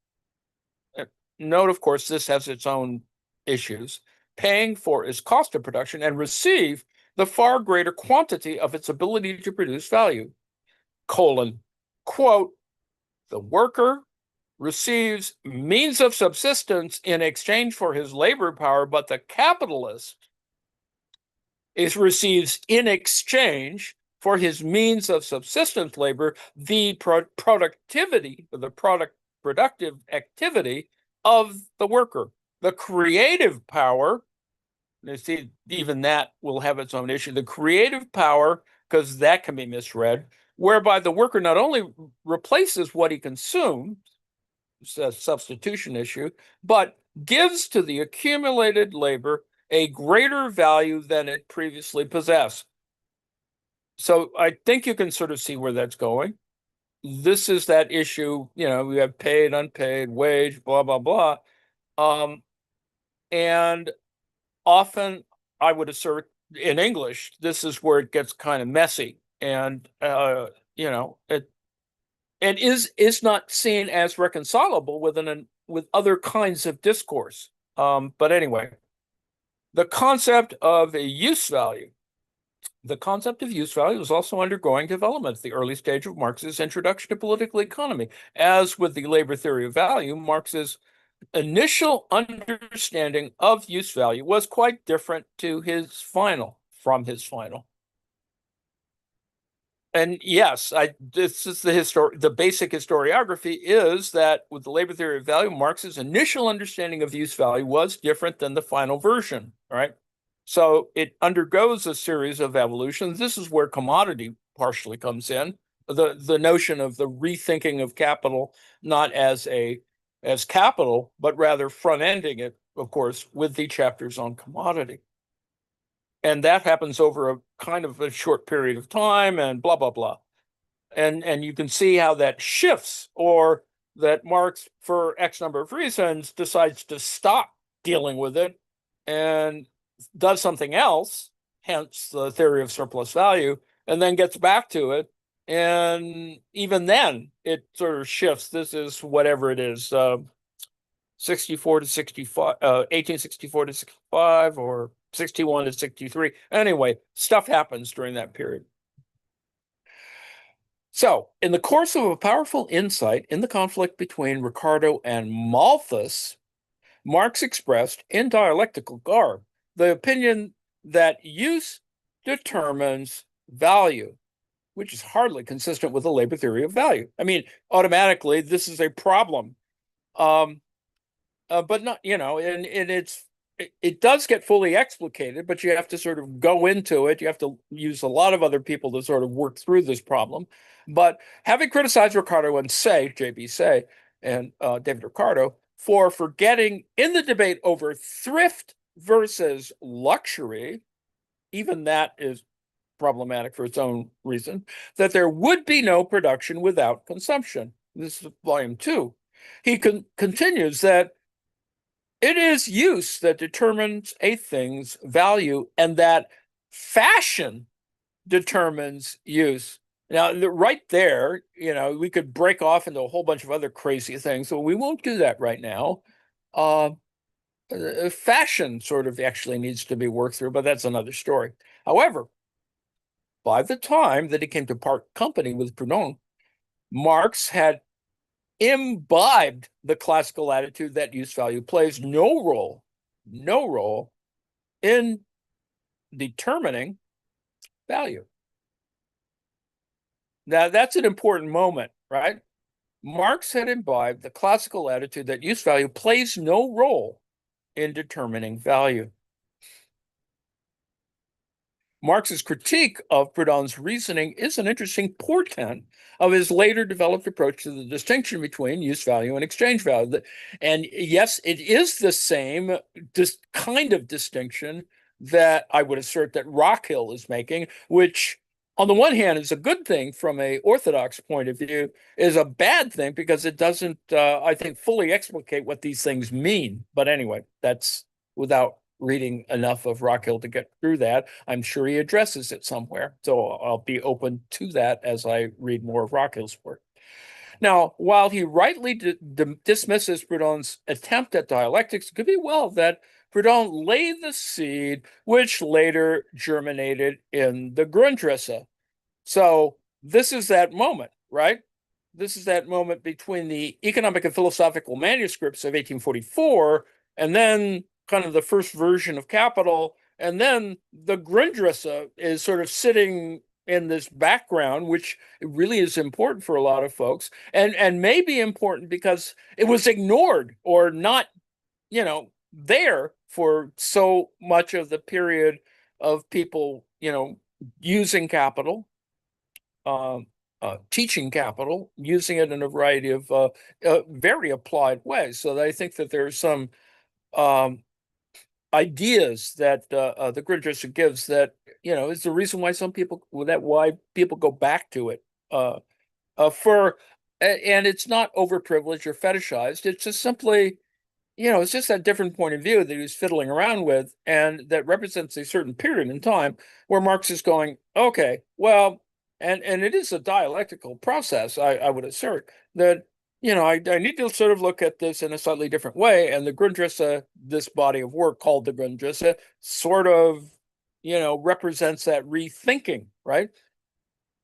Note, of course, this has its own issues. Paying for its cost of production and receive the far greater quantity of its ability to produce value. Quote, the worker receives means of subsistence in exchange for his labor power, but the capitalist receives in exchange for his means of subsistence labor the productivity, the productive activity of the worker. The creative power, you see, even that will have its own issue. The creative power, because that can be misread, whereby the worker not only replaces what he consumes, it's a substitution issue, but gives to the accumulated labor a greater value than it previously possessed. So I think you can sort of see where that's going. This is that issue, we have paid, unpaid, wage, blah, blah, blah. And often I would assert in English, this is where it gets kind of messy. And, it is not seen as reconcilable with other kinds of discourse. But anyway, the concept of a use value. The concept of use value was also undergoing development at the early stage of Marx's introduction to political economy. As with the labor theory of value, Marx's initial understanding of use value was quite different from his final. And yes, this is the basic historiography is that with the labor theory of value, Marx's initial understanding of use value was different than the final version, right? So it undergoes a series of evolutions. This is where commodity partially comes in. The notion of the rethinking of capital, not as capital, but rather front-ending it, of course, with the chapters on commodity. And that happens over a kind of a short period of time and blah, blah, blah. And you can see how that shifts, or that Marx, for X number of reasons, decides to stop dealing with it and does something else, hence the theory of surplus value, and then gets back to it. And even then, it sort of shifts. This is whatever it is, 64 to 65, 1864 to 65, or 61 to 63. Anyway, stuff happens during that period. So, in the course of a powerful insight in the conflict between Ricardo and Malthus, Marx expressed in dialectical garb the opinion that use determines value, which is hardly consistent with the labor theory of value. I mean, automatically, this is a problem. But not, and it does get fully explicated, but you have to sort of go into it. You have to use a lot of other people to sort of work through this problem. But having criticized Ricardo and JB Say, and David Ricardo for forgetting in the debate over thrift versus luxury, even that is problematic for its own reason, that there would be no production without consumption. This is volume 2. He continues that it is use that determines a thing's value, and that fashion determines use. Now, right there, we could break off into a whole bunch of other crazy things, so we won't do that right now. Fashion sort of actually needs to be worked through, but that's another story. However, by the time that he came to part company with Proudhon, Marx had imbibed the classical attitude that use value plays no role in determining value. Now, that's an important moment, right? Marx had imbibed the classical attitude that use value plays no role in determining value. Marx's critique of Proudhon's reasoning is an interesting portent of his later developed approach to the distinction between use value and exchange value. And yes, it is the same kind of distinction that I would assert that Rockhill is making, which on the one hand is a good thing from a orthodox point of view, is a bad thing because it doesn't, I think, fully explicate what these things mean. But anyway, that's without reading enough of Rockhill to get through that. I'm sure he addresses it somewhere. So I'll be open to that as I read more of Rockhill's work. Now, while he rightly dismisses Proudhon's attempt at dialectics, it could be well that Proudhon laid the seed which later germinated in the Grundrisse. So this is that moment, right? This is that moment between the economic and philosophical manuscripts of 1844 and then kind of the first version of Capital. And then the Grundrisse is sort of sitting in this background, which really is important for a lot of folks and may be important because it was ignored or not, there for so much of the period of people, using capital, teaching capital, using it in a variety of very applied ways. So I think that there are some ideas that the Grundrisse gives that is the reason why why people go back to it and it's not overprivileged or fetishized. It's just simply it's just that different point of view that he was fiddling around with, and that represents a certain period in time where Marx is going, okay, well, and it is a dialectical process, I would assert that, I need to sort of look at this in a slightly different way. And the Grundrisse, this body of work called the Grundrisse, sort of, represents that rethinking, right?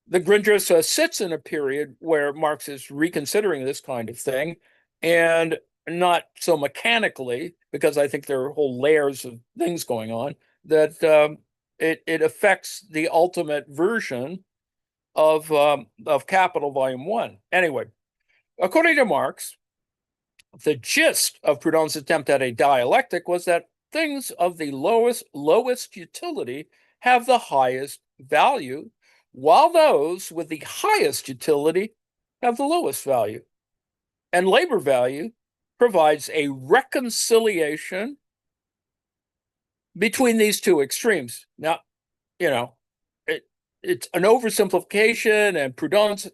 The Grundrisse sits in a period where Marx is reconsidering this kind of thing, and not so mechanically, because I think there are whole layers of things going on that it affects the ultimate version of Capital Volume 1. Anyway, according to Marx, the gist of Proudhon's attempt at a dialectic was that things of the lowest utility have the highest value, while those with the highest utility have the lowest value. And labor value provides a reconciliation between these two extremes. Now, it's an oversimplification, and Proudhon's,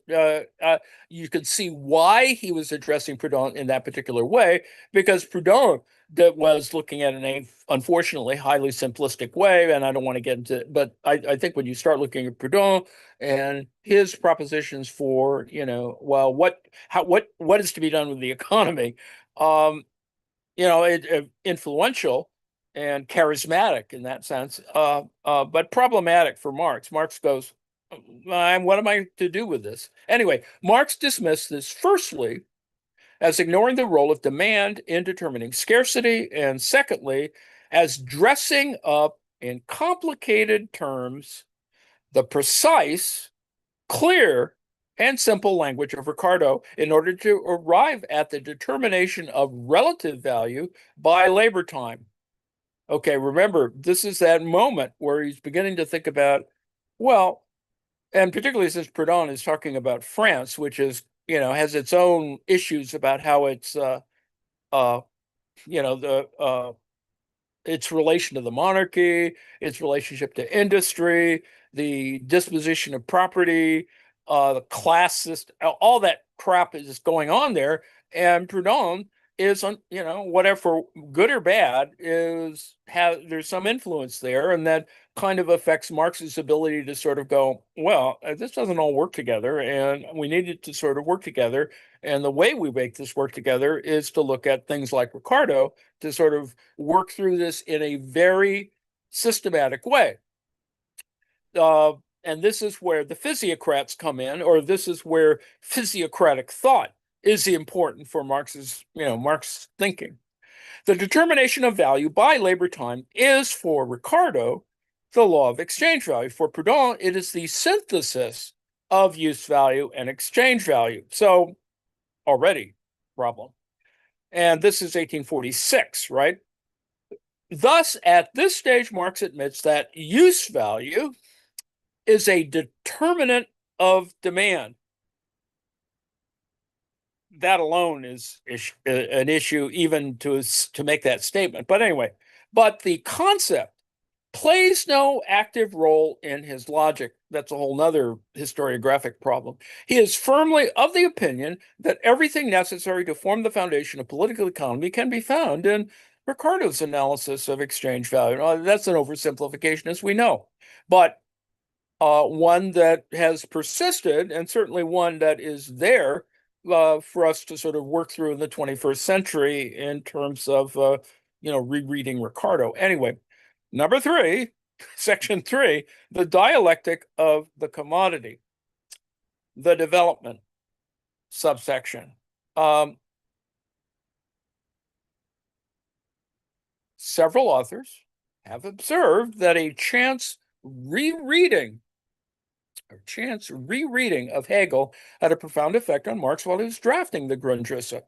you can see why he was addressing Proudhon in that particular way, because Proudhon that was looking at it in a, unfortunately, highly simplistic way, and I don't want to get into it, but I think when you start looking at Proudhon and his propositions for, well, what is to be done with the economy, influential and charismatic in that sense, but problematic for Marx. Marx goes, what am I to do with this? Anyway, Marx dismissed this firstly as ignoring the role of demand in determining scarcity, and secondly, as dressing up in complicated terms the precise, clear, and simple language of Ricardo in order to arrive at the determination of relative value by labor time. Okay, remember, this is that moment where he's beginning to think about, well, and particularly since Proudhon is talking about France, which is, has its own issues about how it's, the its relation to the monarchy, its relationship to industry, the disposition of property, the class system, all that crap is going on there. And Proudhon is, whatever, good or bad, there's some influence there, and that kind of affects Marx's ability to sort of go, well, this doesn't all work together, and we needed to sort of work together. And the way we make this work together is to look at things like Ricardo to sort of work through this in a very systematic way. And this is where the physiocrats come in, or this is where physiocratic thought is important for Marx's, Marx thinking. The determination of value by labor time is, for Ricardo, the law of exchange value. For Proudhon, it is the synthesis of use value and exchange value. So already problem. And this is 1846, right? Thus, at this stage, Marx admits that use value is a determinant of demand. That alone is an issue even to make that statement. But anyway, but the concept plays no active role in his logic. That's a whole nother historiographic problem. He is firmly of the opinion that everything necessary to form the foundation of political economy can be found in Ricardo's analysis of exchange value. Now, that's an oversimplification, as we know, but one that has persisted, and certainly one that is there for us to sort of work through in the 21st century in terms of rereading Ricardo. Anyway, number three, section three, the dialectic of the commodity, the development subsection. Several authors have observed that a chance rereading of Hegel had a profound effect on Marx while he was drafting the Grundrisse.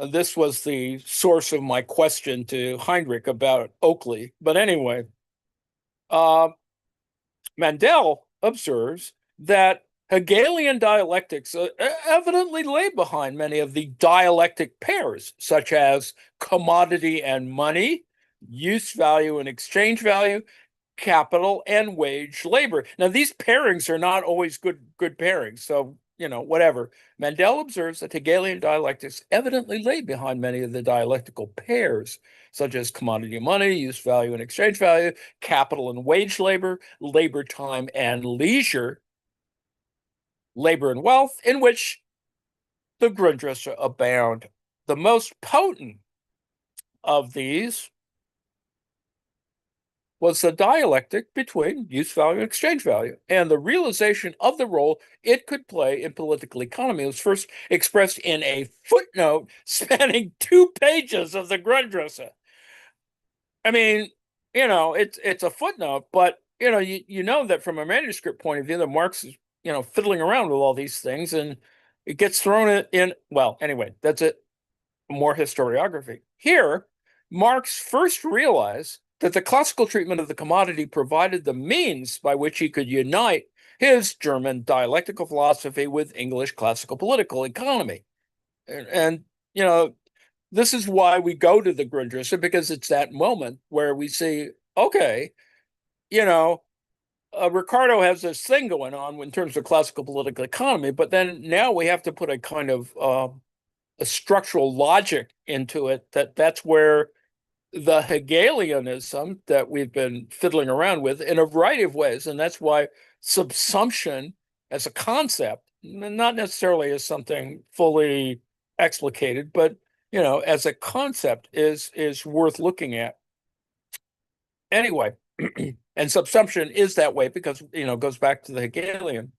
This was the source of my question to Heinrich about Oakley. But anyway, Mandel observes that Hegelian dialectics evidently lay behind many of the dialectic pairs, such as commodity and money, use value and exchange value, capital and wage labor. Now, these pairings are not always good pairings. So, whatever. Mandel observes that Hegelian dialectics evidently lay behind many of the dialectical pairs, such as commodity and money, use value and exchange value, capital and wage labor, labor time and leisure, labor and wealth, in which the Grundrisse abound. The most potent of these was the dialectic between use value and exchange value, and the realization of the role it could play in political economy was first expressed in a footnote spanning 2 pages of the Grundrisse. I mean, it's a footnote, but you know that from a manuscript point of view, that Marx is fiddling around with all these things, and it gets thrown in. Well, anyway, that's it. More historiography here. Marx first realized that the classical treatment of the commodity provided the means by which he could unite his German dialectical philosophy with English classical political economy. And this is why we go to the Grundrisse, because it's that moment where we see, okay, Ricardo has this thing going on in terms of classical political economy, but then now we have to put a kind of a structural logic into it. That's where the Hegelianism that we've been fiddling around with in a variety of ways, and that's why subsumption as a concept, not necessarily as something fully explicated, but as a concept is worth looking at. Anyway, and subsumption is that way because goes back to the Hegelian.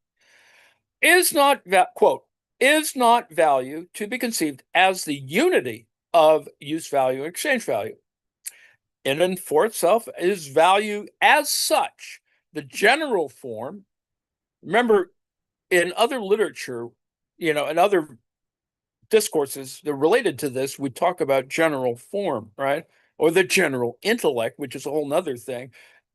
Is not quote is not value to be conceived as the unity of use value and exchange value. In and for itself is value as such, the general form. Remember, in other literature, in other discourses that are related to this, we talk about general form, right? Or the general intellect, which is a whole nother thing,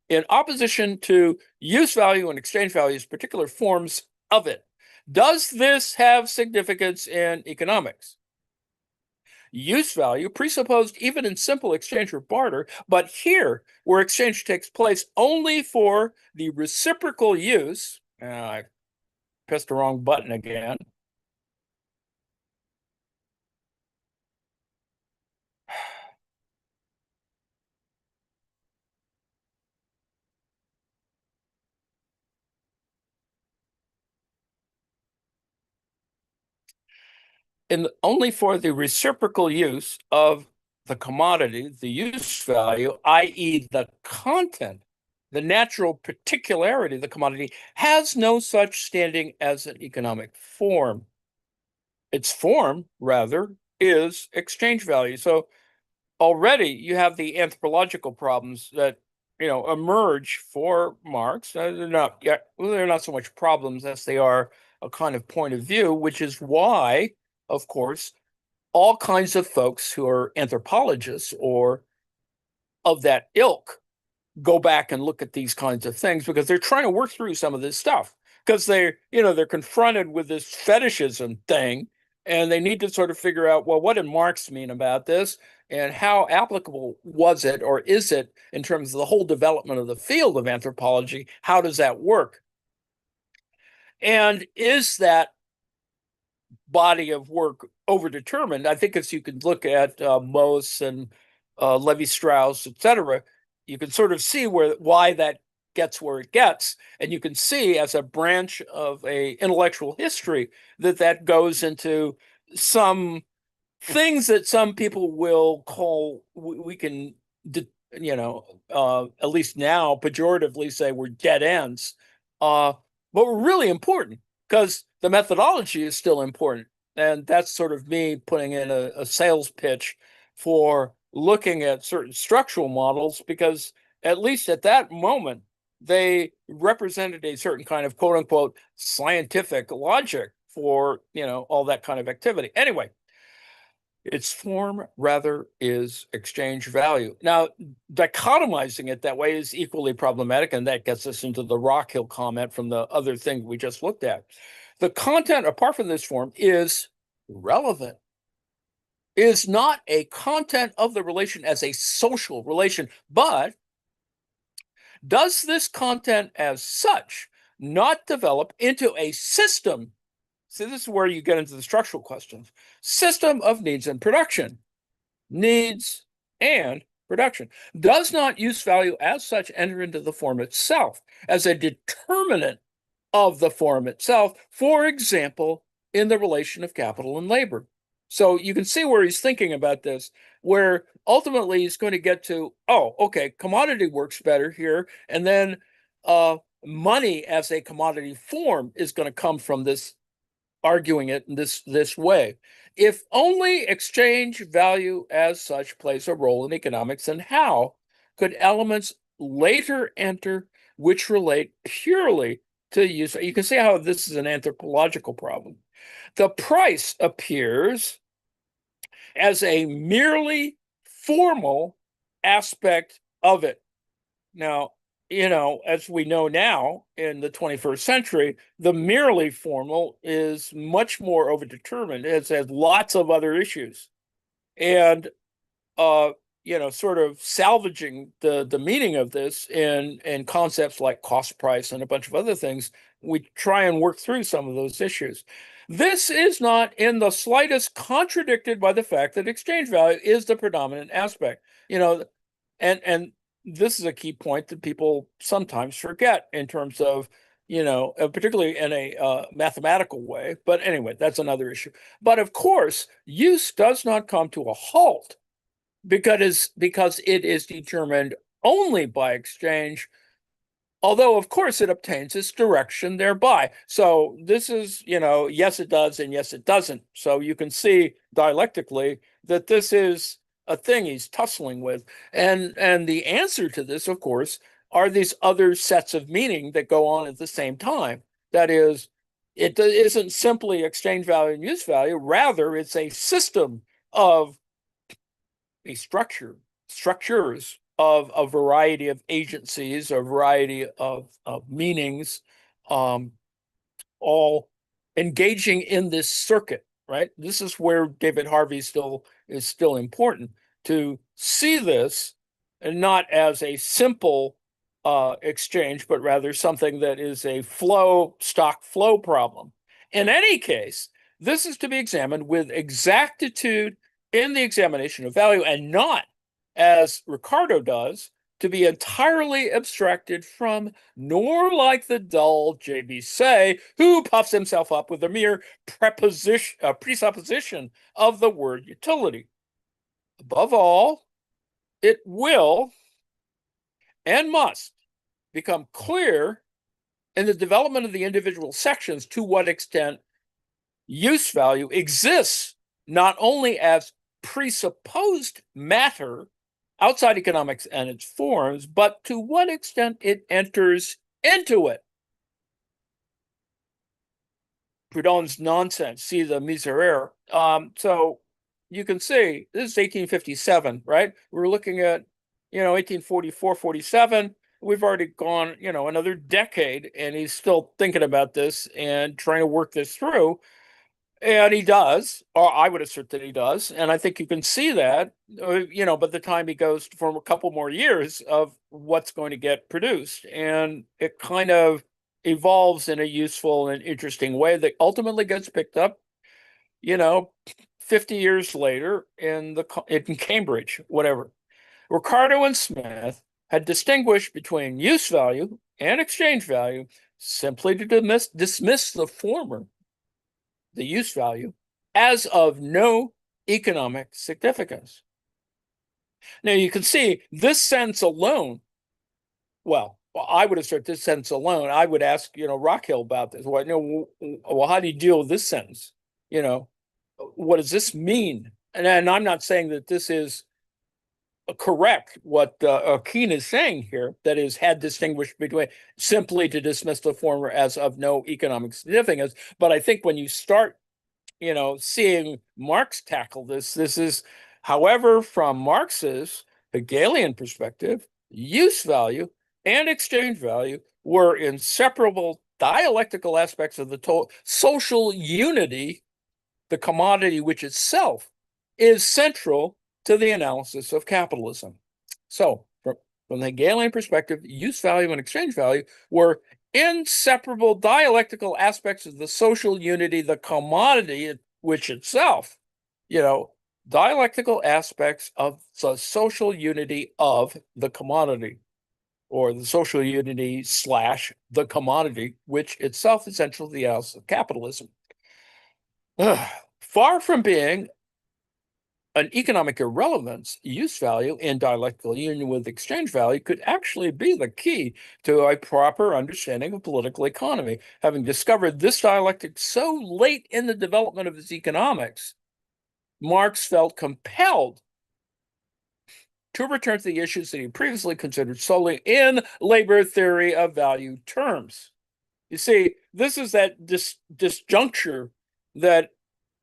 in opposition to use value and exchange values, particular forms of it. Does this have significance in economics? Use value presupposed even in simple exchange or barter, but here, where exchange takes place only for the reciprocal use, I pressed the wrong button again. Only for the reciprocal use of the commodity, the use value, i.e., the content, the natural particularity of the commodity, has no such standing as an economic form. Its form, rather, is exchange value. So already you have the anthropological problems that emerge for Marx. They're not so much problems as they are a kind of point of view, which is why, of course, all kinds of folks who are anthropologists or of that ilk go back and look at these kinds of things because they're trying to work through some of this stuff because they're confronted with this fetishism thing and they need to sort of figure out, well, what did Marx mean about this and how applicable was it or is it in terms of the whole development of the field of anthropology? How does that work? And is that body of work overdetermined? I think as you can look at Mauss and Levi-Strauss, etc., you can sort of see why that gets where it gets, and you can see as a branch of a intellectual history that goes into some things that some people will call we can at least now pejoratively say we're dead ends, but we're really important because the methodology is still important. And that's sort of me putting in a sales pitch for looking at certain structural models because at least at that moment they represented a certain kind of quote unquote scientific logic for all that kind of activity. Anyway, its form rather is exchange value. Now, dichotomizing it that way is equally problematic, and that gets us into the Rockhill comment from the other thing we just looked at. The content, apart from this form, is relevant, is not a content of the relation as a social relation, but does this content as such not develop into a system? So this is where you get into the structural questions. System of needs and production. Needs and production. Does not use value as such enter into the form itself as a determinant of the form itself, for example, in the relation of capital and labor. So you can see where he's thinking about this, where ultimately he's going to get to, oh, okay, commodity works better here, and then money as a commodity form is going to come from this, arguing it in this way. If only exchange value as such plays a role in economics, then how could elements later enter which relate purely to use? You can see how this is an anthropological problem. The price appears as a merely formal aspect of it. Now, as we know now in the 21st century, the merely formal is much more overdetermined. It has lots of other issues. And, sort of salvaging the meaning of this in concepts like cost price and a bunch of other things, we try and work through some of those issues. This is not in the slightest contradicted by the fact that exchange value is the predominant aspect. And this is a key point that people sometimes forget in terms of, particularly in a mathematical way. But anyway, that's another issue. But of course, use does not come to a halt because it is determined only by exchange, although of course it obtains its direction thereby. So this is, yes, it does, and yes, it doesn't. So you can see dialectically that this is a thing he's tussling with. And the answer to this, of course, are these other sets of meaning that go on at the same time. That is, it isn't simply exchange value and use value, rather it's a system of structures of a variety of agencies, a variety of meanings, all engaging in this circuit, right? This is where David Harvey is still important to see this, and not as a simple exchange, but rather something that is a stock flow problem. In any case, this is to be examined with exactitude in the examination of value, and not, as Ricardo does, to be entirely abstracted from, nor like the dull J.B. Say, who puffs himself up with a mere presupposition of the word utility. Above all, it will and must become clear in the development of the individual sections to what extent use value exists not only as presupposed matter outside economics and its forms, but to what extent it enters into it. Proudhon's nonsense, see the Miserere. So you can see this is 1857, right? We're looking at 1844, 47. We've already gone, another decade, and he's still thinking about this and trying to work this through. And he does, or I would assert that he does. And I think you can see that, by the time he goes for a couple more years of what's going to get produced. And it kind of evolves in a useful and interesting way that ultimately gets picked up, you know, 50 years later in Cambridge, whatever. Ricardo and Smith had distinguished between use value and exchange value simply to dismiss the former, the use value, as of no economic significance. Now you can see this sentence alone. Well, I would assert this sentence alone. I would ask, Rockhill about this. Well, how do you deal with this sentence? You know, what does this mean? And I'm not saying that this is correct what Keene is saying here, that is, had distinguished between simply to dismiss the former as of no economic significance. But I think when you start, seeing Marx tackle this is, however, from Marx's Hegelian perspective, use value and exchange value were inseparable dialectical aspects of the social unity, the commodity which itself is central to the analysis of capitalism. So, from the Hegelian perspective, use value and exchange value were inseparable dialectical aspects of the social unity, the commodity which itself, you know, dialectical aspects of the social unity of the commodity, or the social unity slash the commodity, which itself is central to the analysis of capitalism. Far from being an economic irrelevance, use value in dialectical union with exchange value could actually be the key to a proper understanding of political economy. Having discovered this dialectic so late in the development of his economics, Marx felt compelled to return to the issues that he previously considered solely in labor theory of value terms. You see, this is that disjuncture that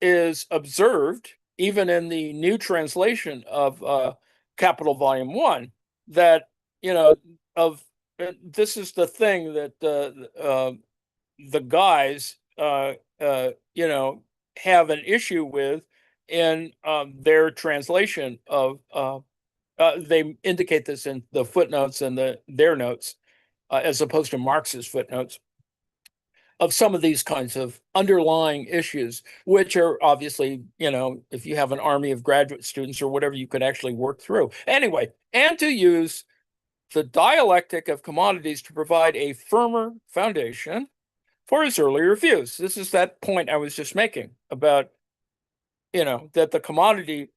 is observed even in the new translation of Capital Volume 1, that, of this is the thing that the guys, have an issue with in their translation of, they indicate this in the footnotes and their notes, as opposed to Marx's footnotes, of some of these kinds of underlying issues, which are obviously, if you have an army of graduate students or whatever, you could actually work through. Anyway, and to use the dialectic of commodities to provide a firmer foundation for his earlier views. This is that point I was just making about, that the commodity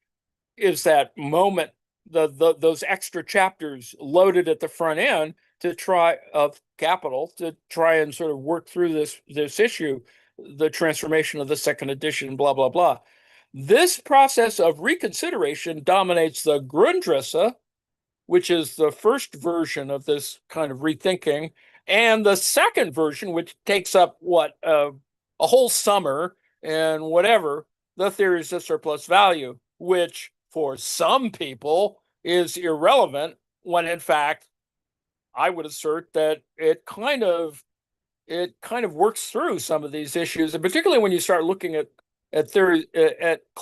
is that moment, those extra chapters loaded at the front end to try of capital to try and sort of work through this issue, the transformation of the second edition, blah blah blah. This process of reconsideration dominates the Grundrisse, which is the first version of this kind of rethinking, and the second version, which takes up a whole summer and whatever, the theories of surplus value, which for some people is irrelevant, when in fact I would assert that it kind of works through some of these issues, and particularly when you start looking at theory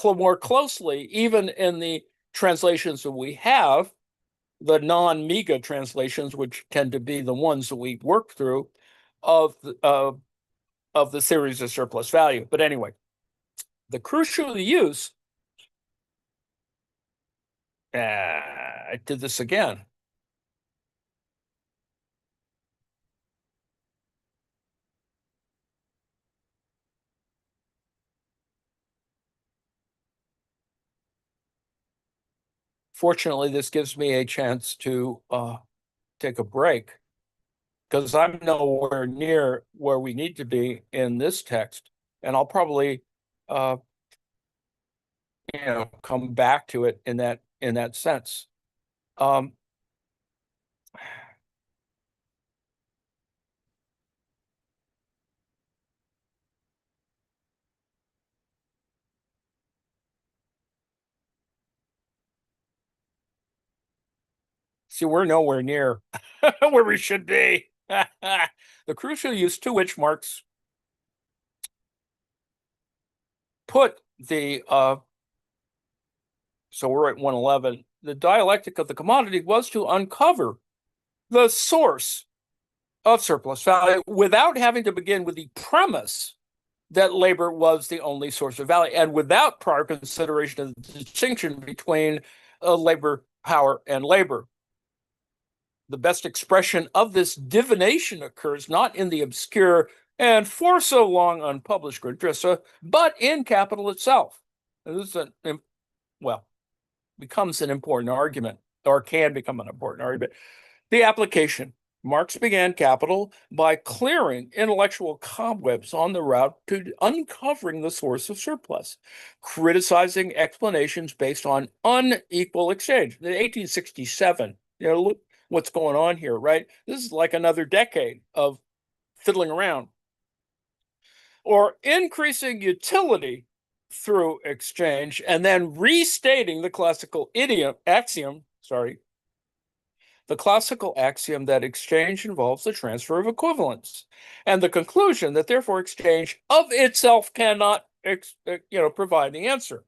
more closely, even in the translations that we have, the non-MEGA translations, which tend to be the ones that we work through, of the theories of surplus value. But anyway, the crucial use. I did this again. Fortunately, this gives me a chance to take a break, because I'm nowhere near where we need to be in this text, and I'll probably uh, come back to it in that sense. Um, See, we're nowhere near where we should be. The crucial use to which Marx put the so we're at 111. The dialectic of the commodity was to uncover the source of surplus value without having to begin with the premise that labor was the only source of value and without prior consideration of the distinction between labor power and labor. The best expression of this divination occurs not in the obscure and for so long unpublished Grundrisse, but in Capital itself. And this is becomes an important argument, or can become an important argument. The application. Marx began Capital by clearing intellectual cobwebs on the route to uncovering the source of surplus, criticizing explanations based on unequal exchange. In 1867, look what's going on here, right? This is like another decade of fiddling around. Or increasing utility through exchange, and then restating the classical axiom that exchange involves the transfer of equivalents, and the conclusion that therefore exchange of itself cannot provide the answer.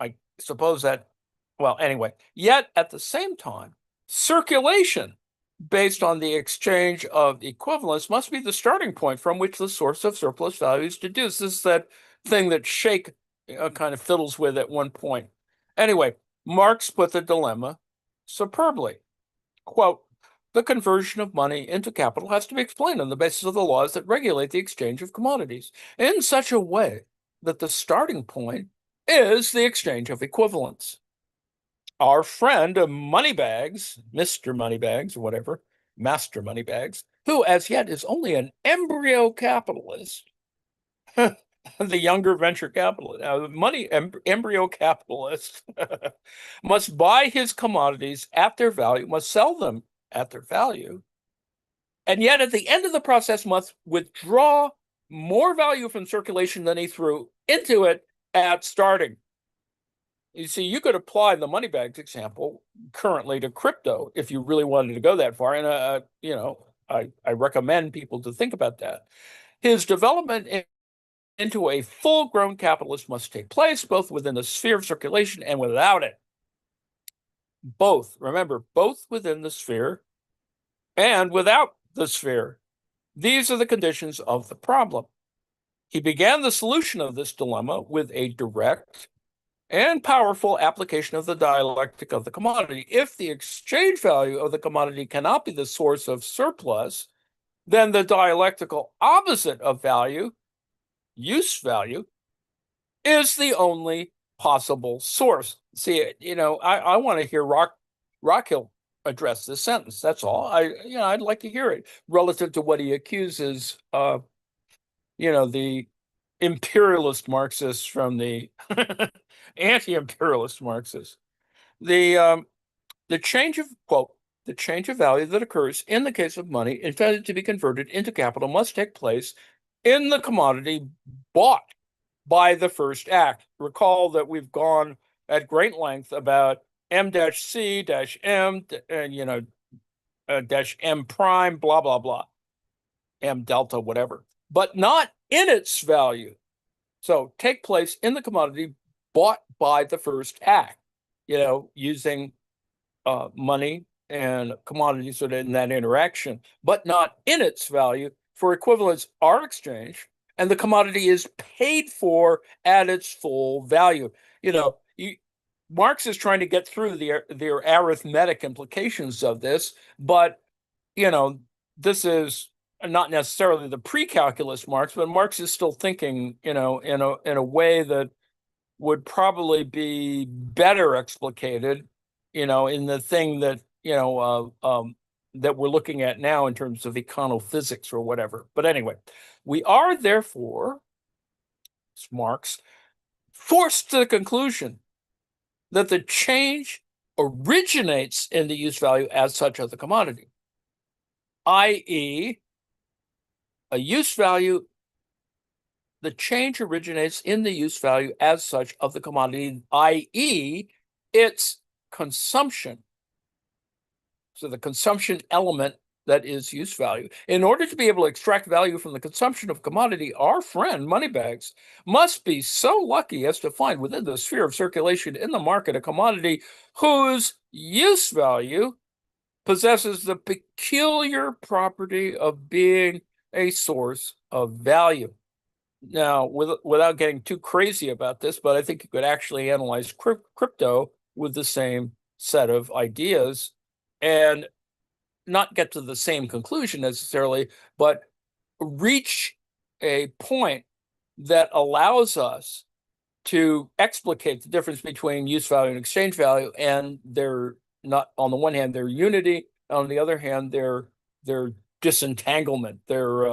I suppose that, anyway, yet at the same time, circulation based on the exchange of equivalents must be the starting point from which the source of surplus value is deduced. This is that thing that Shake kind of fiddles with at one point. Anyway, Marx put the dilemma superbly. Quote, the conversion of money into capital has to be explained on the basis of the laws that regulate the exchange of commodities in such a way that the starting point is the exchange of equivalents. Our friend Moneybags, Mr. Moneybags, or whatever, Master Moneybags, who as yet is only an embryo capitalist, the younger venture capitalist, embryo capitalist, must buy his commodities at their value, must sell them at their value, and yet at the end of the process must withdraw more value from circulation than he threw into it at starting. You see, you could apply the Moneybags example currently to crypto if you really wanted to go that far. And, I recommend people to think about that. His development into a full-grown capitalist must take place both within the sphere of circulation and without it. Both, remember, both within the sphere and without the sphere. These are the conditions of the problem. He began the solution of this dilemma with a direct and powerful application of the dialectic of the commodity. If the exchange value of the commodity cannot be the source of surplus, then the dialectical opposite of value, use value, is the only possible source. See, I want to hear Rockhill address this sentence. That's all. I'd like to hear it relative to what he accuses, the imperialist Marxists from the anti-imperialist Marxists. The change of the change of value that occurs in the case of money intended to be converted into capital must take place in the commodity bought by the first act. Recall that we've gone at great length about M-C-M and dash M prime, blah blah blah, M delta, whatever, but not in its value. So take place in the commodity bought by the first act, using money and commodities sort of in that interaction, but not in its value, for equivalents are exchanged and the commodity is paid for at its full value. Marx is trying to get through the arithmetic implications of this, but this is not necessarily the pre-calculus Marx, but Marx is still thinking, in a way that would probably be better explicated, in the thing that that we're looking at now in terms of econophysics or whatever. But anyway, we are therefore, Marx, forced to the conclusion that the change originates in the use value as such of the commodity, i.e., a use value, the change originates in the use value as such of the commodity, i.e., its consumption. So the consumption element that is use value. In order to be able to extract value from the consumption of commodity, our friend Moneybags must be so lucky as to find within the sphere of circulation in the market a commodity whose use value possesses the peculiar property of being a source of value. Now, without getting too crazy about this, but I think you could actually analyze crypto with the same set of ideas and not get to the same conclusion necessarily, but reach a point that allows us to explicate the difference between use value and exchange value, and they're not, on the one hand, their unity, on the other hand, their disentanglement, their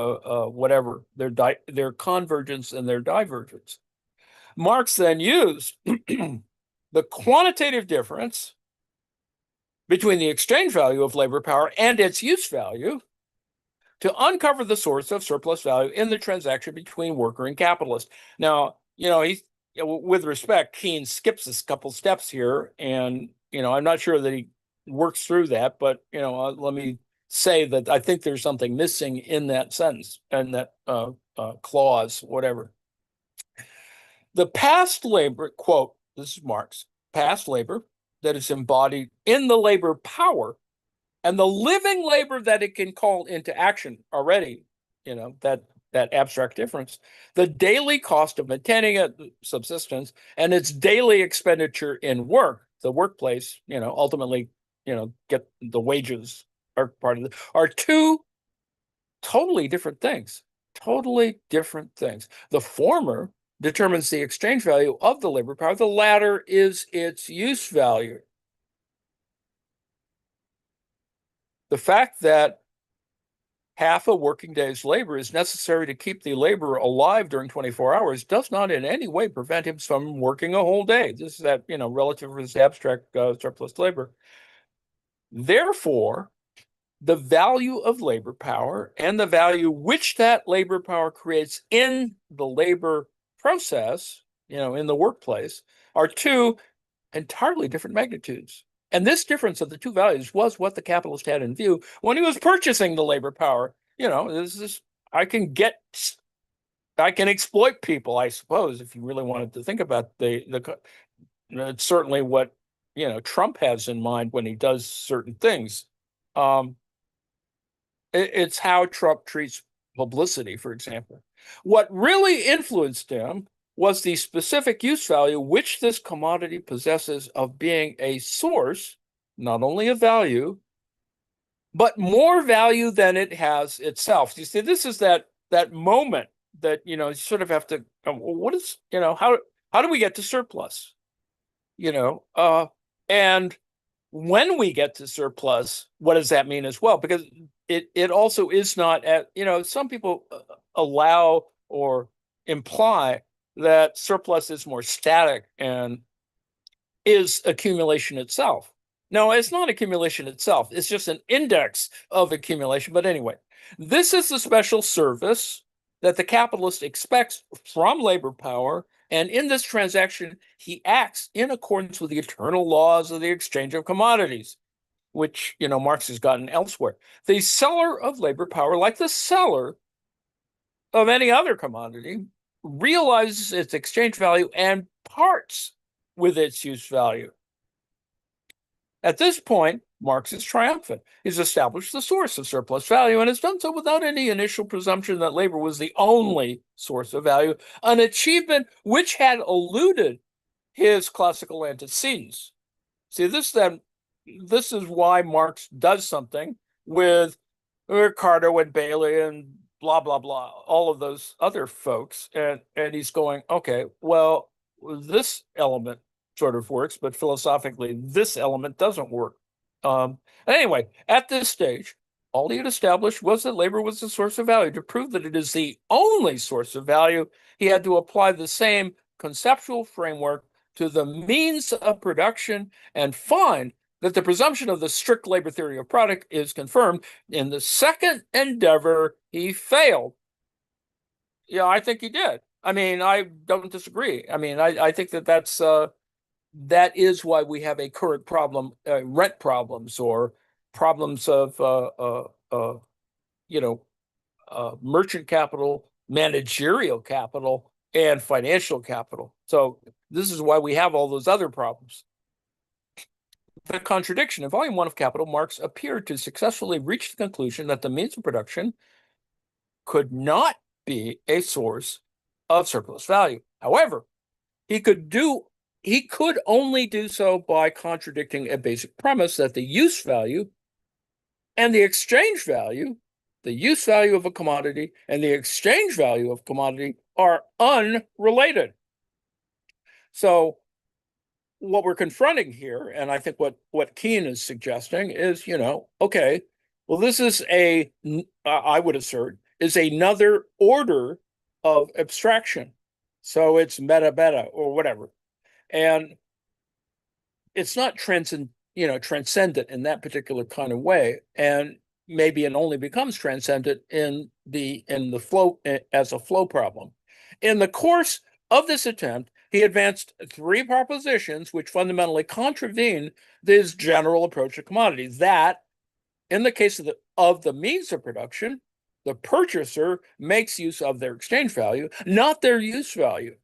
whatever, their convergence and their divergence. Marx then used the quantitative difference between the exchange value of labor power and its use value to uncover the source of surplus value in the transaction between worker and capitalist. Now, he's, with respect, Keynes skips a couple steps here, and I'm not sure that he works through that, but let me say that I think there's something missing in that sentence and that clause, whatever. The past labor, quote, this is Marx, past labor that is embodied in the labor power and the living labor that it can call into action already, that abstract difference, the daily cost of maintaining a subsistence and its daily expenditure in work, the workplace, ultimately, get the wages are part of it, are two totally different things. Totally different things. The former determines the exchange value of the labor power. The latter is its use value. The fact that half a working day's labor is necessary to keep the laborer alive during 24 hours does not in any way prevent him from working a whole day. This is that, relative to this abstract surplus labor. Therefore, the value of labor power and the value which that labor power creates in the labor process, in the workplace, are two entirely different magnitudes. And this difference of the two values was what the capitalist had in view when he was purchasing the labor power. I can exploit people, I suppose, if you really wanted to think about it's certainly what, Trump has in mind when he does certain things. It's how Trump treats publicity, for example. What really influenced him was the specific use value which this commodity possesses of being a source, not only of value, but more value than it has itself. You see, this is that moment that, you sort of have to, what is, how do we get to surplus? And when we get to surplus, what does that mean as well? Because it also is not at, some people allow or imply that surplus is more static and is accumulation itself. No, it's not accumulation itself. It's just an index of accumulation. But anyway, this is the special service that the capitalist expects from labor power. And in this transaction, he acts in accordance with the eternal laws of the exchange of commodities, which, Marx has gotten elsewhere. The seller of labor power, like the seller of any other commodity, realizes its exchange value and parts with its use value. At this point, Marx is triumphant. He's established the source of surplus value and has done so without any initial presumption that labor was the only source of value, an achievement which had eluded his classical antecedents. See, this is why Marx does something with Ricardo and Bailey and blah, blah, blah, all of those other folks. And he's going, okay, well, this element sort of works, but philosophically, this element doesn't work. Anyway, at this stage, all he had established was that labor was the source of value. To prove that it is the only source of value, he had to apply the same conceptual framework to the means of production and find that the presumption of the strict labor theory of product is confirmed. In the second endeavor, he failed. Yeah, I think he did. I mean, I don't disagree. I mean, I think that's that is why we have a current problem, rent problems or problems of you know merchant capital, managerial capital, and financial capital. So this is why we have all those other problems. The contradiction in Volume 1 of Capital, Marx appeared to successfully reach the conclusion that the means of production could not be a source of surplus value. However, he could only do so by contradicting a basic premise that the use value and the exchange value, the use value of a commodity and the exchange value of commodity, are unrelated. So what we're confronting here, and I think what Keene is suggesting is, okay, well, this is I would assert, is another order of abstraction. So it's meta or whatever. And it's not transcendent in that particular kind of way. And maybe it only becomes transcendent in the flow as a flow problem. In the course of this attempt, he advanced three propositions which fundamentally contravene this general approach to commodities. That, in the case of the means of production, the purchaser makes use of their exchange value, not their use value.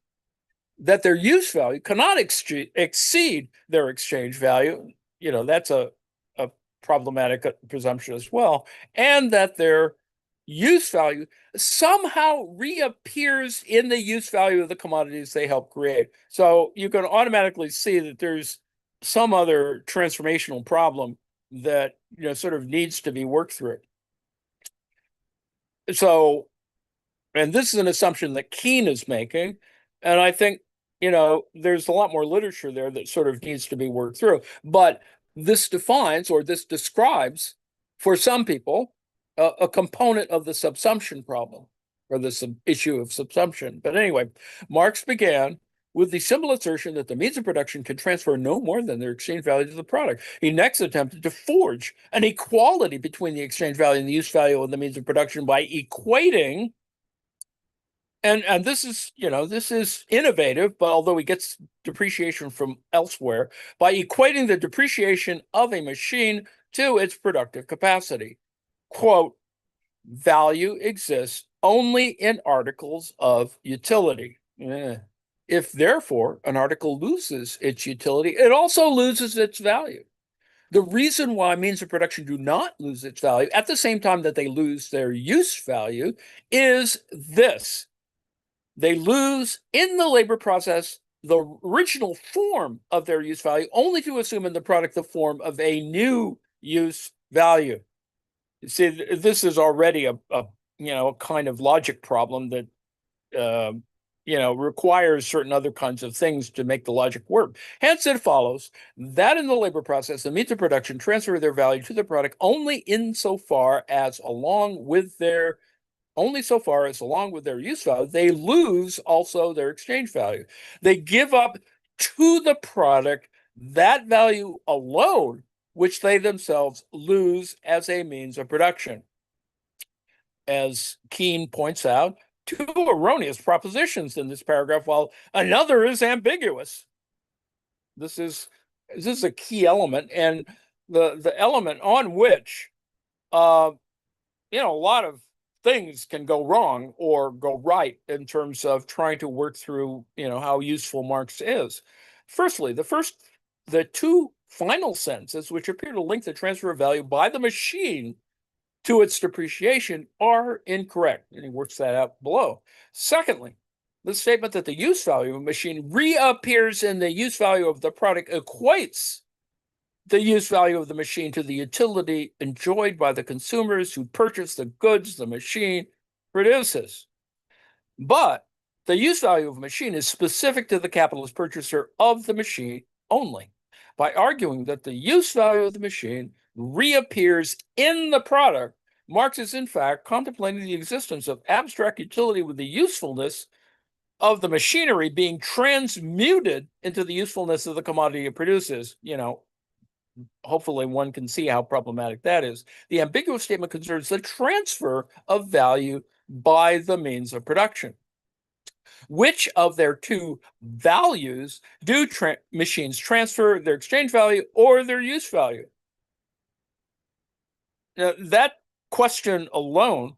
That their use value cannot exceed their exchange value. That's a problematic presumption as well. And that their use value somehow reappears in the use value of the commodities they help create. So you can automatically see that there's some other transformational problem that sort of needs to be worked through. So, and this is an assumption that Keene is making, and I think there's a lot more literature there that sort of needs to be worked through. But this describes, for some people, a component of the subsumption problem, or the issue of subsumption. But anyway, Marx began with the simple assertion that the means of production can transfer no more than their exchange value to the product. He next attempted to forge an equality between the exchange value and the use value of the means of production by equating. And this is innovative, but although he gets depreciation from elsewhere, by equating the depreciation of a machine to its productive capacity. Quote, value exists only in articles of utility. If therefore an article loses its utility, it also loses its value. The reason why means of production do not lose its value at the same time that they lose their use value is this. They lose in the labor process the original form of their use value, only to assume in the product the form of a new use value. You see, this is already a kind of logic problem that requires certain other kinds of things to make the logic work. Hence, it follows that in the labor process, the means of production transfer their value to the product only insofar as along with their use value, they lose also their exchange value. They give up to the product that value alone, which they themselves lose as a means of production. As Keene points out, two erroneous propositions in this paragraph, while another is ambiguous. This is a key element, and the element on which a lot of things can go wrong or go right in terms of trying to work through, how useful Marx is. Firstly, the two final sentences, which appear to link the transfer of value by the machine to its depreciation, are incorrect, and he works that out below. Secondly, the statement that the use value of a machine reappears in the use value of the product equates the use value of the machine to the utility enjoyed by the consumers who purchase the goods the machine produces. But the use value of a machine is specific to the capitalist purchaser of the machine only. By arguing that the use value of the machine reappears in the product, Marx is in fact contemplating the existence of abstract utility with the usefulness of the machinery being transmuted into the usefulness of the commodity it produces. Hopefully one can see how problematic that is. The ambiguous statement concerns the transfer of value by the means of production. which of their two values do machines transfer, their exchange value or their use value? Now, that question alone,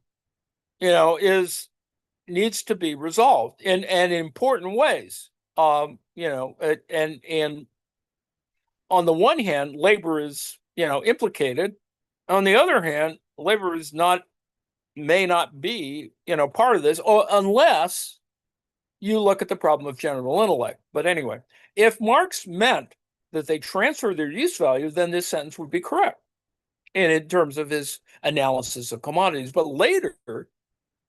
needs to be resolved in important ways. And on the one hand, labor is, implicated. On the other hand, labor may not be, part of this, unless you look at the problem of general intellect. But anyway, if Marx meant that they transfer their use value, then this sentence would be correct in terms of his analysis of commodities. But later,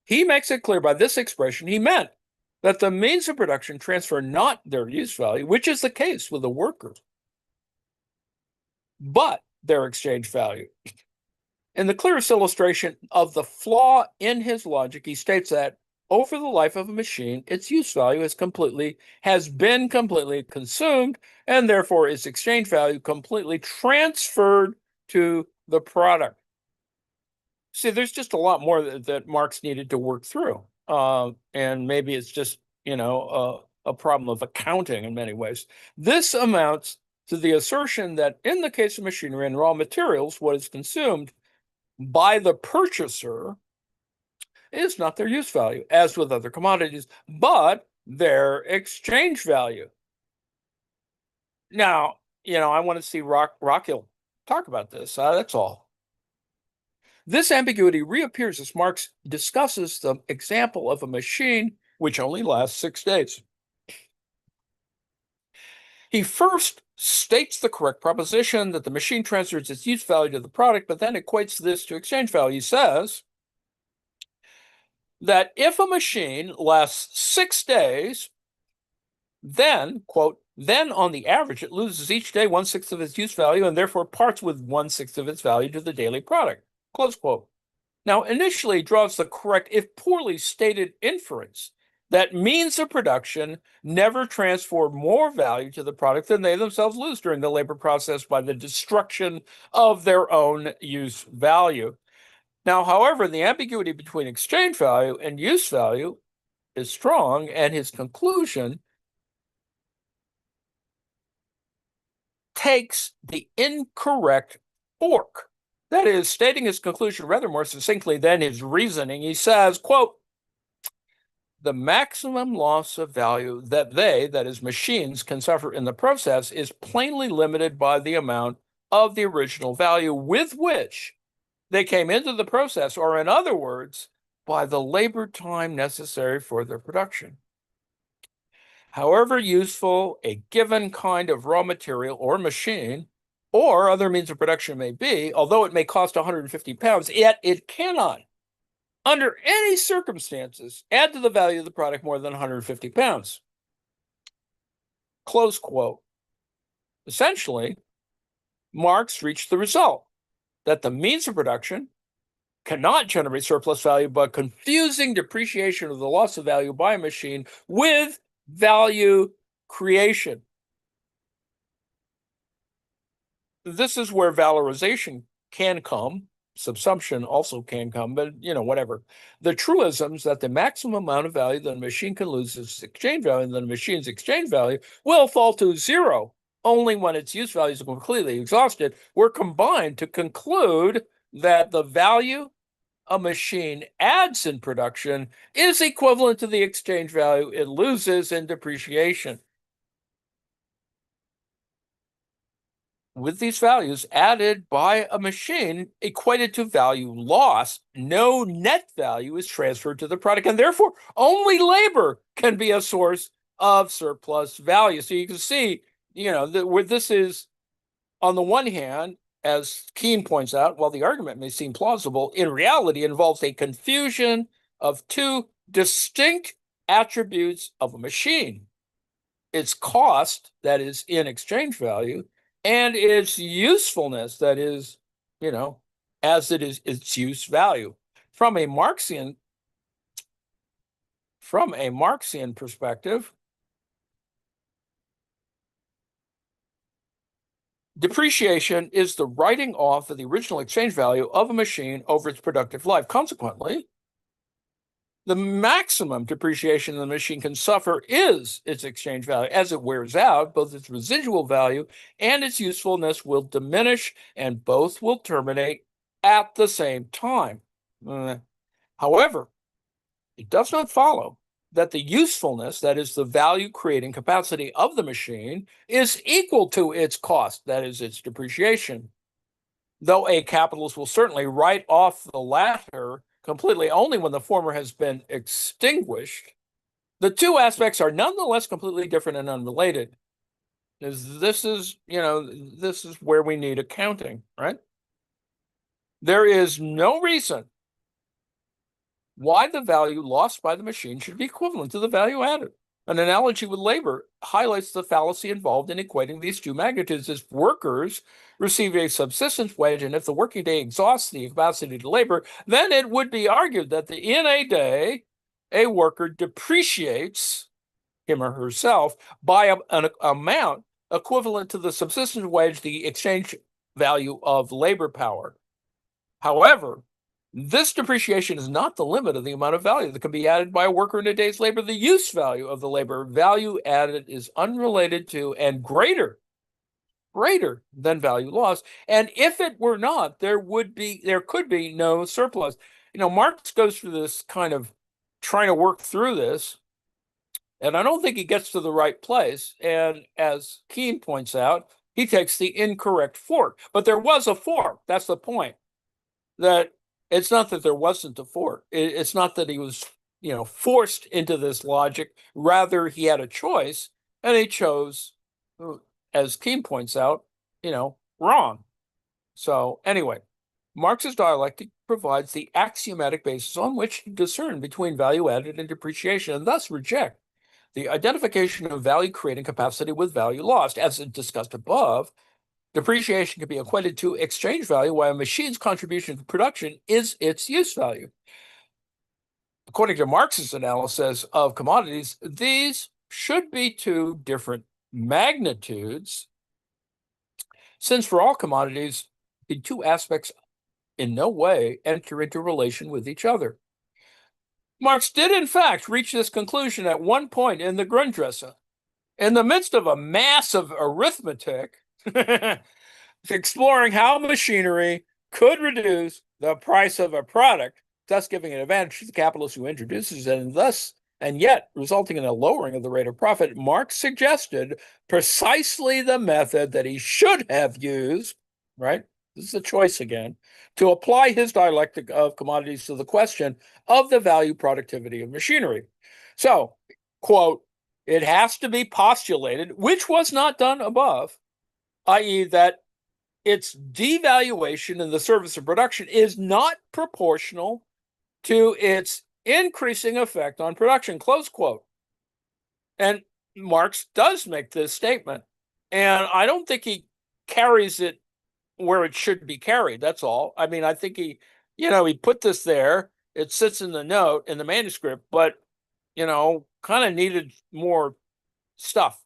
he makes it clear by this expression, he meant that the means of production transfer not their use value, which is the case with the worker, but their exchange value. In the clearest illustration of the flaw in his logic, he states that over the life of a machine, its use value has been completely consumed, and therefore its exchange value completely transferred to the product. See, there's just a lot more that Marx needed to work through, and maybe it's just a problem of accounting in many ways. This amounts to the assertion that in the case of machinery and raw materials, what is consumed by the purchaser is not their use value, as with other commodities, but their exchange value. Now, I want to see Rockhill talk about this. That's all. This ambiguity reappears as Marx discusses the example of a machine which only lasts 6 days. He first states the correct proposition that the machine transfers its use value to the product, but then equates this to exchange value. He says that if a machine lasts 6 days, then, quote, then on the average, it loses each day 1/6 of its use value and therefore parts with 1/6 of its value to the daily product, close quote. Now, initially draws the correct, if poorly stated, inference that means of production never transfer more value to the product than they themselves lose during the labor process by the destruction of their own use value. Now, however, the ambiguity between exchange value and use value is strong, and his conclusion takes the incorrect fork. That is, stating his conclusion rather more succinctly than his reasoning. He says, quote, the maximum loss of value that that is machines, can suffer in the process is plainly limited by the amount of the original value with which they came into the process, or in other words, by the labor time necessary for their production. However useful a given kind of raw material or machine or other means of production may be, although it may cost 150 pounds, yet it cannot, under any circumstances, add to the value of the product more than 150 pounds. Close quote. Essentially, Marx reached the result that the means of production cannot generate surplus value by confusing depreciation of the loss of value by a machine with value creation. This is where valorization can come. Subsumption also can come, but whatever. The truisms that the maximum amount of value that a machine can lose is exchange value, and the machine's exchange value will fall to zero only when its use value is completely exhausted, were combined to conclude that the value a machine adds in production is equivalent to the exchange value it loses in depreciation. With these values added by a machine equated to value lost, no net value is transferred to the product, and therefore only labor can be a source of surplus value. So you can see, where this is, on the one hand, as Keene points out, while the argument may seem plausible, in reality involves a confusion of two distinct attributes of a machine: its cost, that is in exchange value, and its usefulness, that is, as it is its use value. From a Marxian perspective, depreciation is the writing off of the original exchange value of a machine over its productive life. Consequently, The maximum depreciation the machine can suffer is its exchange value. As it wears out, both its residual value and its usefulness will diminish, and both will terminate at the same time. However, it does not follow that the usefulness, that is, the value creating capacity of the machine, is equal to its cost, that is, its depreciation. Though a capitalist will certainly write off the latter completely only when the former has been extinguished, the two aspects are nonetheless completely different and unrelated. This is where we need accounting, right? There is no reason why the value lost by the machine should be equivalent to the value added. An analogy with labor highlights the fallacy involved in equating these two magnitudes. As workers receive a subsistence wage, and if the working day exhausts the capacity to labor, then it would be argued that in a day, a worker depreciates him or herself by an amount equivalent to the subsistence wage, the exchange value of labor power. However, this depreciation is not the limit of the amount of value that can be added by a worker in a day's labor. The use value of the labor value added is unrelated to and greater than value lost. And if it were not, there could be no surplus. Marx goes through this kind of trying to work through this, and I don't think he gets to the right place. And as Keene points out, he takes the incorrect fork. But there was a fork. That's the point. That it's not that there wasn't a fork. It's not that he was, forced into this logic. Rather, he had a choice, and he chose, as Keene points out, wrong. So anyway, Marx's dialectic provides the axiomatic basis on which to discern between value added and depreciation, and thus reject the identification of value creating capacity with value lost. As discussed above, depreciation can be equated to exchange value, while a machine's contribution to production is its use value. According to Marx's analysis of commodities, these should be two different magnitudes, since for all commodities, the two aspects in no way enter into relation with each other. Marx did, in fact, reach this conclusion at one point in the Grundrisse. In the midst of a massive arithmetic, exploring how machinery could reduce the price of a product, thus giving an advantage to the capitalist who introduces it, and yet resulting in a lowering of the rate of profit, Marx suggested precisely the method that he should have used, right? This is a choice again, to apply his dialectic of commodities to the question of the value productivity of machinery. So, quote, it has to be postulated, which was not done above, i.e., that its devaluation in the service of production is not proportional to its increasing effect on production, close quote. And Marx does make this statement, and I don't think he carries it where it should be carried. That's all. I mean, I think he put this there. It sits in the note in the manuscript, but, kind of needed more stuff.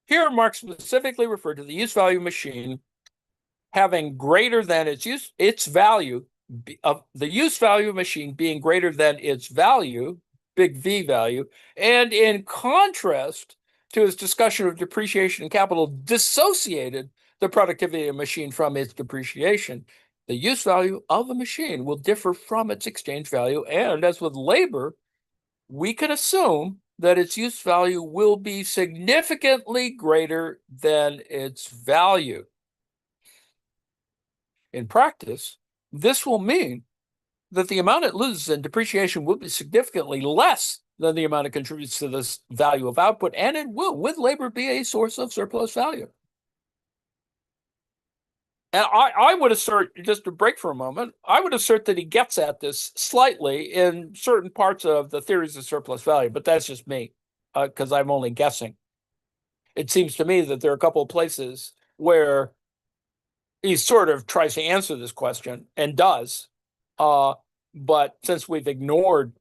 Here, Marx specifically referred to the use value machine having greater than its value, of the use value of machine being greater than its value, big V value, and in contrast to his discussion of depreciation and capital, dissociated the productivity of a machine from its depreciation. The use value of a machine will differ from its exchange value, and as with labor, we can assume that its use value will be significantly greater than its value. In practice, this will mean that the amount it loses in depreciation will be significantly less than the amount it contributes to this value of output, and it will, with labor, be a source of surplus value. And I would assert, just to break for a moment, I would assert that he gets at this slightly in certain parts of the theories of surplus value, but that's just me, because I'm only guessing. It seems to me that there are a couple of places where he sort of tries to answer this question, and does, but since we've ignored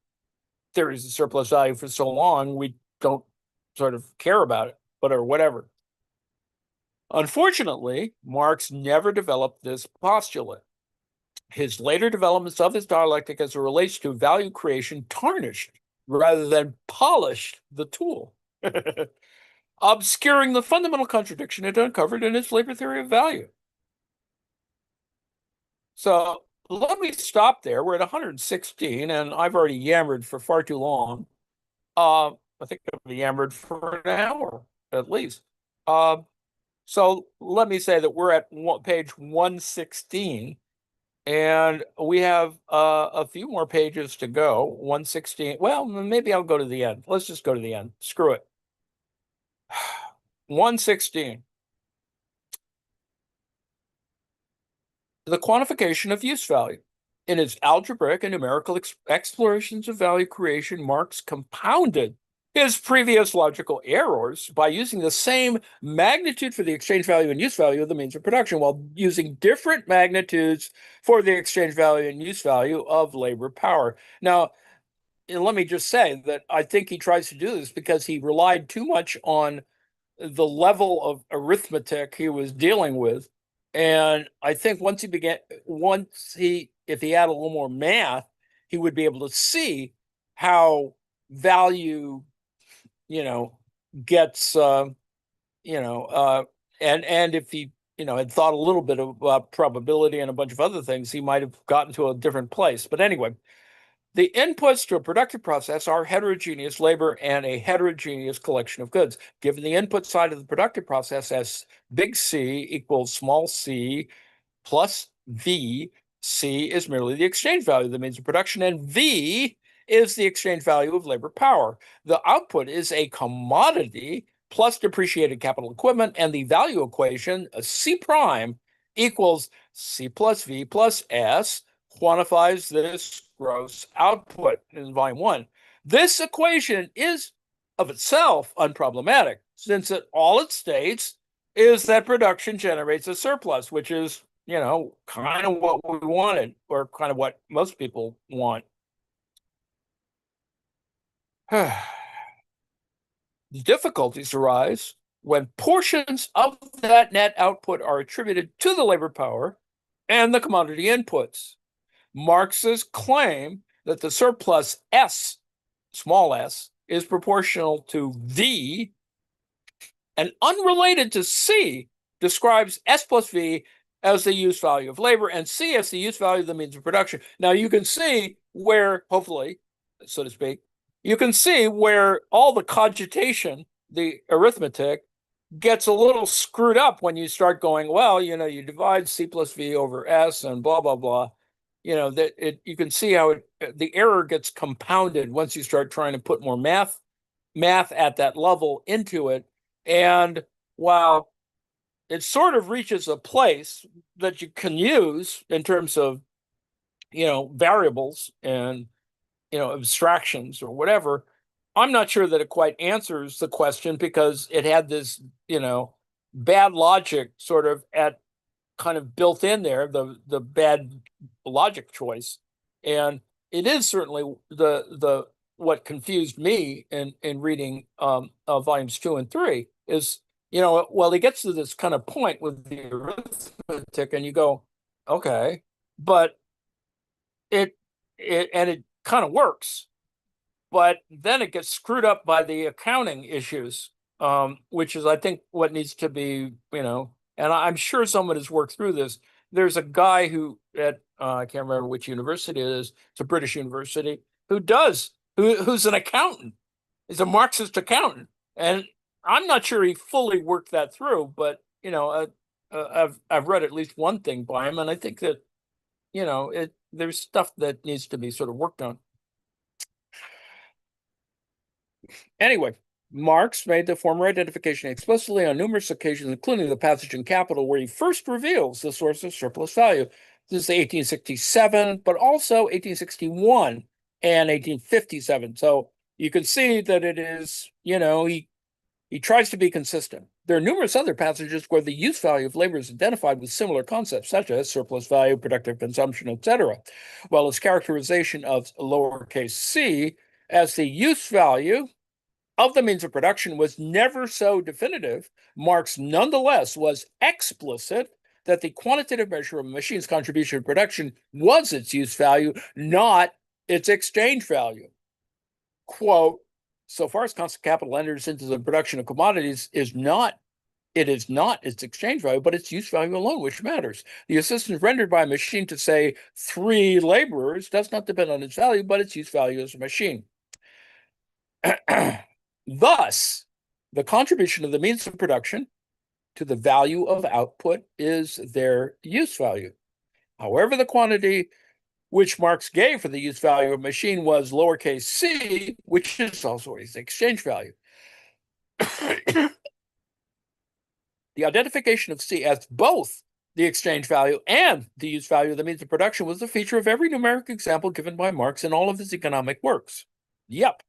theories of surplus value for so long, we don't sort of care about it, or whatever. Unfortunately, Marx never developed this postulate. his later developments of his dialectic as it relates to value creation tarnished rather than polished the tool, obscuring the fundamental contradiction it uncovered in its labor theory of value. So let me stop there. We're at 116, and I've already yammered for far too long. I think I've yammered for an hour at least. Uh, so let me say that we're at page 116, and we have a few more pages to go. 116. Well, maybe I'll go to the end. Let's just go to the end. Screw it. 116. The quantification of use value. In its algebraic and numerical explorations of value creation, Marx compounded his previous logical errors by using the same magnitude for the exchange value and use value of the means of production, while using different magnitudes for the exchange value and use value of labor power. Now, let me just say that I think he tries to do this because he relied too much on the level of arithmetic he was dealing with. And I think if he had a little more math, he would be able to see how value, you know, gets, and if he, had thought a little bit about probability and a bunch of other things, he might have gotten to a different place. But anyway, the inputs to a productive process are heterogeneous labor and a heterogeneous collection of goods. Given the input side of the productive process as big C equals small c plus V, C is merely the exchange value of the means of production, and V is the exchange value of labor power. The output is a commodity plus depreciated capital equipment, and the value equation, C prime, equals C plus V plus S, quantifies this gross output in volume one. This equation is of itself unproblematic, since all it states is that production generates a surplus, which is, kind of what we wanted, or kind of what most people want. The difficulties arise when portions of that net output are attributed to the labor power and the commodity inputs. Marx's claim that the surplus S, small s, is proportional to V and unrelated to C describes S plus V as the use value of labor and C as the use value of the means of production. Now you can see where, hopefully, so to speak, you can see where all the cogitation, the arithmetic, gets a little screwed up when you start going, well, you divide C plus V over S and blah, blah, blah. You can see how the error gets compounded once you start trying to put more math at that level into it. And while it sort of reaches a place that you can use in terms of, variables and, abstractions or whatever, I'm not sure that it quite answers the question, because it had this, bad logic sort of kind of built in there, the bad logic choice. And it is certainly the what confused me in reading volumes 2 and 3 is, he gets to this kind of point with the arithmetic and you go, okay, but it kind of works, but then it gets screwed up by the accounting issues, which is, I think, what needs to be, and I'm sure someone has worked through this. There's a guy who at I can't remember which university it is. It's a British university who's an accountant. He's a Marxist accountant, and I'm not sure he fully worked that through. But I've read at least one thing by him, and I think that there's stuff that needs to be sort of worked on. Anyway, Marx made the former identification explicitly on numerous occasions, including the passage in Capital, where he first reveals the source of surplus value. This is 1867, but also 1861 and 1857. So you can see that it is, he tries to be consistent. There are numerous other passages where the use value of labor is identified with similar concepts, such as surplus value, productive consumption, etc., while his characterization of lowercase c as the use value of the means of production was never so definitive. Marx nonetheless was explicit that the quantitative measure of a machine's contribution to production was its use value, not its exchange value. Quote, so far as constant capital enters into the production of commodities it is not its exchange value, but its use value alone, which matters. The assistance rendered by a machine to, say, 3 laborers does not depend on its value, but its use value as a machine. Thus, the contribution of the means of production to the value of output is their use value. However, the quantity which Marx gave for the use value of a machine was lowercase c, which is also its exchange value. The identification of C as both the exchange value and the use value of the means of production was a feature of every numeric example given by Marx in all of his economic works. Yep.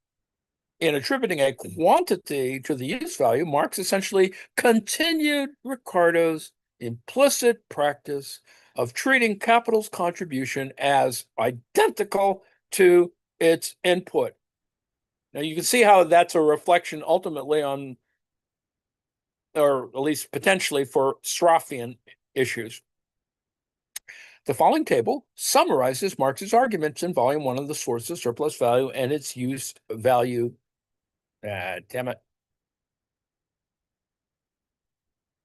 In attributing a quantity to the use value, Marx essentially continued Ricardo's implicit practice of treating capital's contribution as identical to its input. Now, you can see how that's a reflection ultimately on, or at least potentially for Straussian issues. The following table summarizes Marx's arguments in volume 1 of the source of surplus value and its use value. Damn it.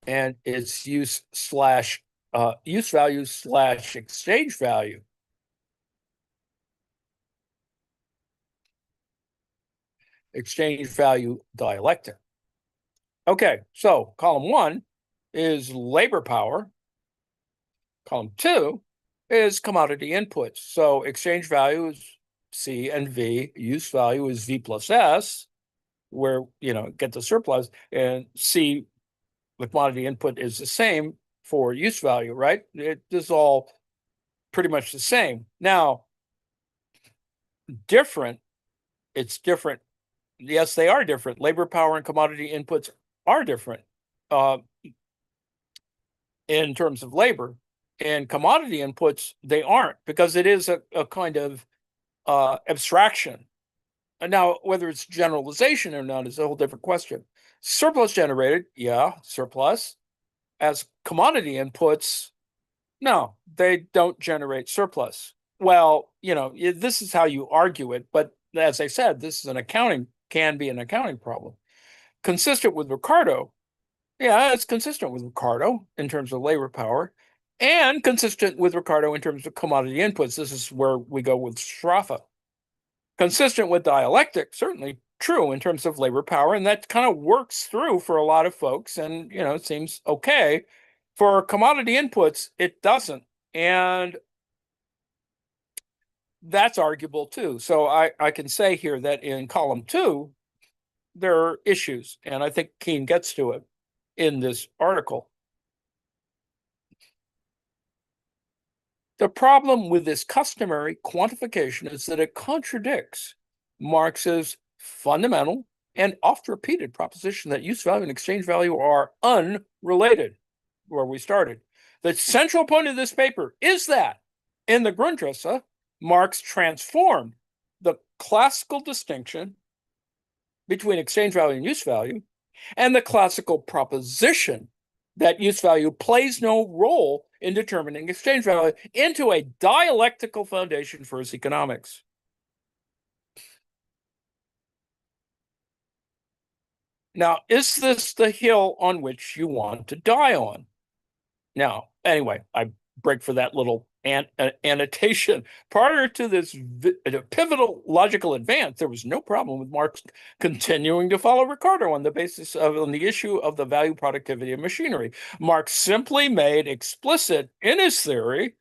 And its use value / exchange value. Exchange value dialectic. Okay, so column 1 is labor power. Column 2 is commodity inputs. So exchange value is C and V. Use value is V plus S, where, get the surplus. And C, the commodity input, is the same for use value, right? It is all pretty much the same. Now, different, it's different. Yes, they are different. Labor power and commodity inputs are different in terms of labor. And commodity inputs, they aren't, because it is a kind of abstraction. And now, whether it's generalization or not is a whole different question. Surplus generated, yeah, surplus. As commodity inputs, no, they don't generate surplus. Well, this is how you argue it. But as I said, this is can be an accounting problem. Consistent with Ricardo, yeah, it's consistent with Ricardo in terms of labor power, and consistent with Ricardo in terms of commodity inputs. This is where we go with Straffa. Consistent with dialectic, certainly true in terms of labor power, and that kind of works through for a lot of folks, and it seems okay. For commodity inputs, it doesn't, and that's arguable too. So I can say here that in column 2, there are issues, and I think Keene gets to it in this article. The problem with this customary quantification is that it contradicts Marx's fundamental and oft-repeated proposition that use value and exchange value are unrelated, where we started. The central point of this paper is that in the Grundrisse, Marx transformed the classical distinction between exchange value and use value and the classical proposition that use value plays no role in determining exchange value into a dialectical foundation for his economics. Now, is this the hill on which you want to die on? Now, anyway, I break for that little annotation. Prior to this pivotal logical advance, there was no problem with Marx continuing to follow Ricardo on the issue of the value productivity of machinery. Marx simply made explicit in his theory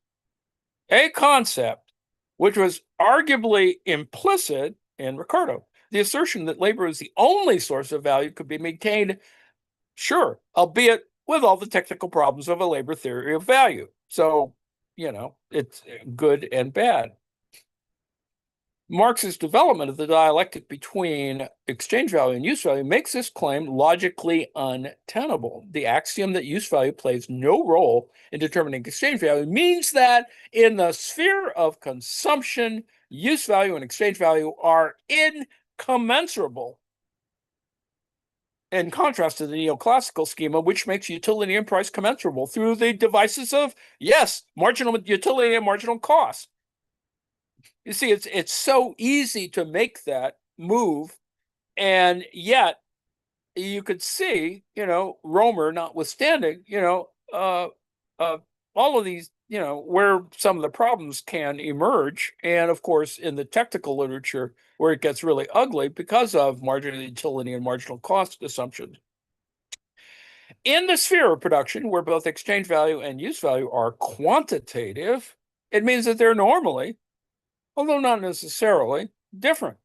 a concept which was arguably implicit in Ricardo. The assertion that labor is the only source of value could be maintained, sure, albeit with all the technical problems of a labor theory of value. So, it's good and bad. Marx's development of the dialectic between exchange value and use value makes this claim logically untenable. The axiom that use value plays no role in determining exchange value means that in the sphere of consumption, use value and exchange value are incommensurable. in contrast to the neoclassical schema, which makes utility and price commensurable through the devices of, yes, marginal utility and marginal cost. You see, it's so easy to make that move, and yet you could see, Romer notwithstanding, uh, all of these, where some of the problems can emerge. And of course, in the technical literature, where it gets really ugly because of marginal utility and marginal cost assumptions. In the sphere of production, where both exchange value and use value are quantitative, it means that they're normally, although not necessarily, different.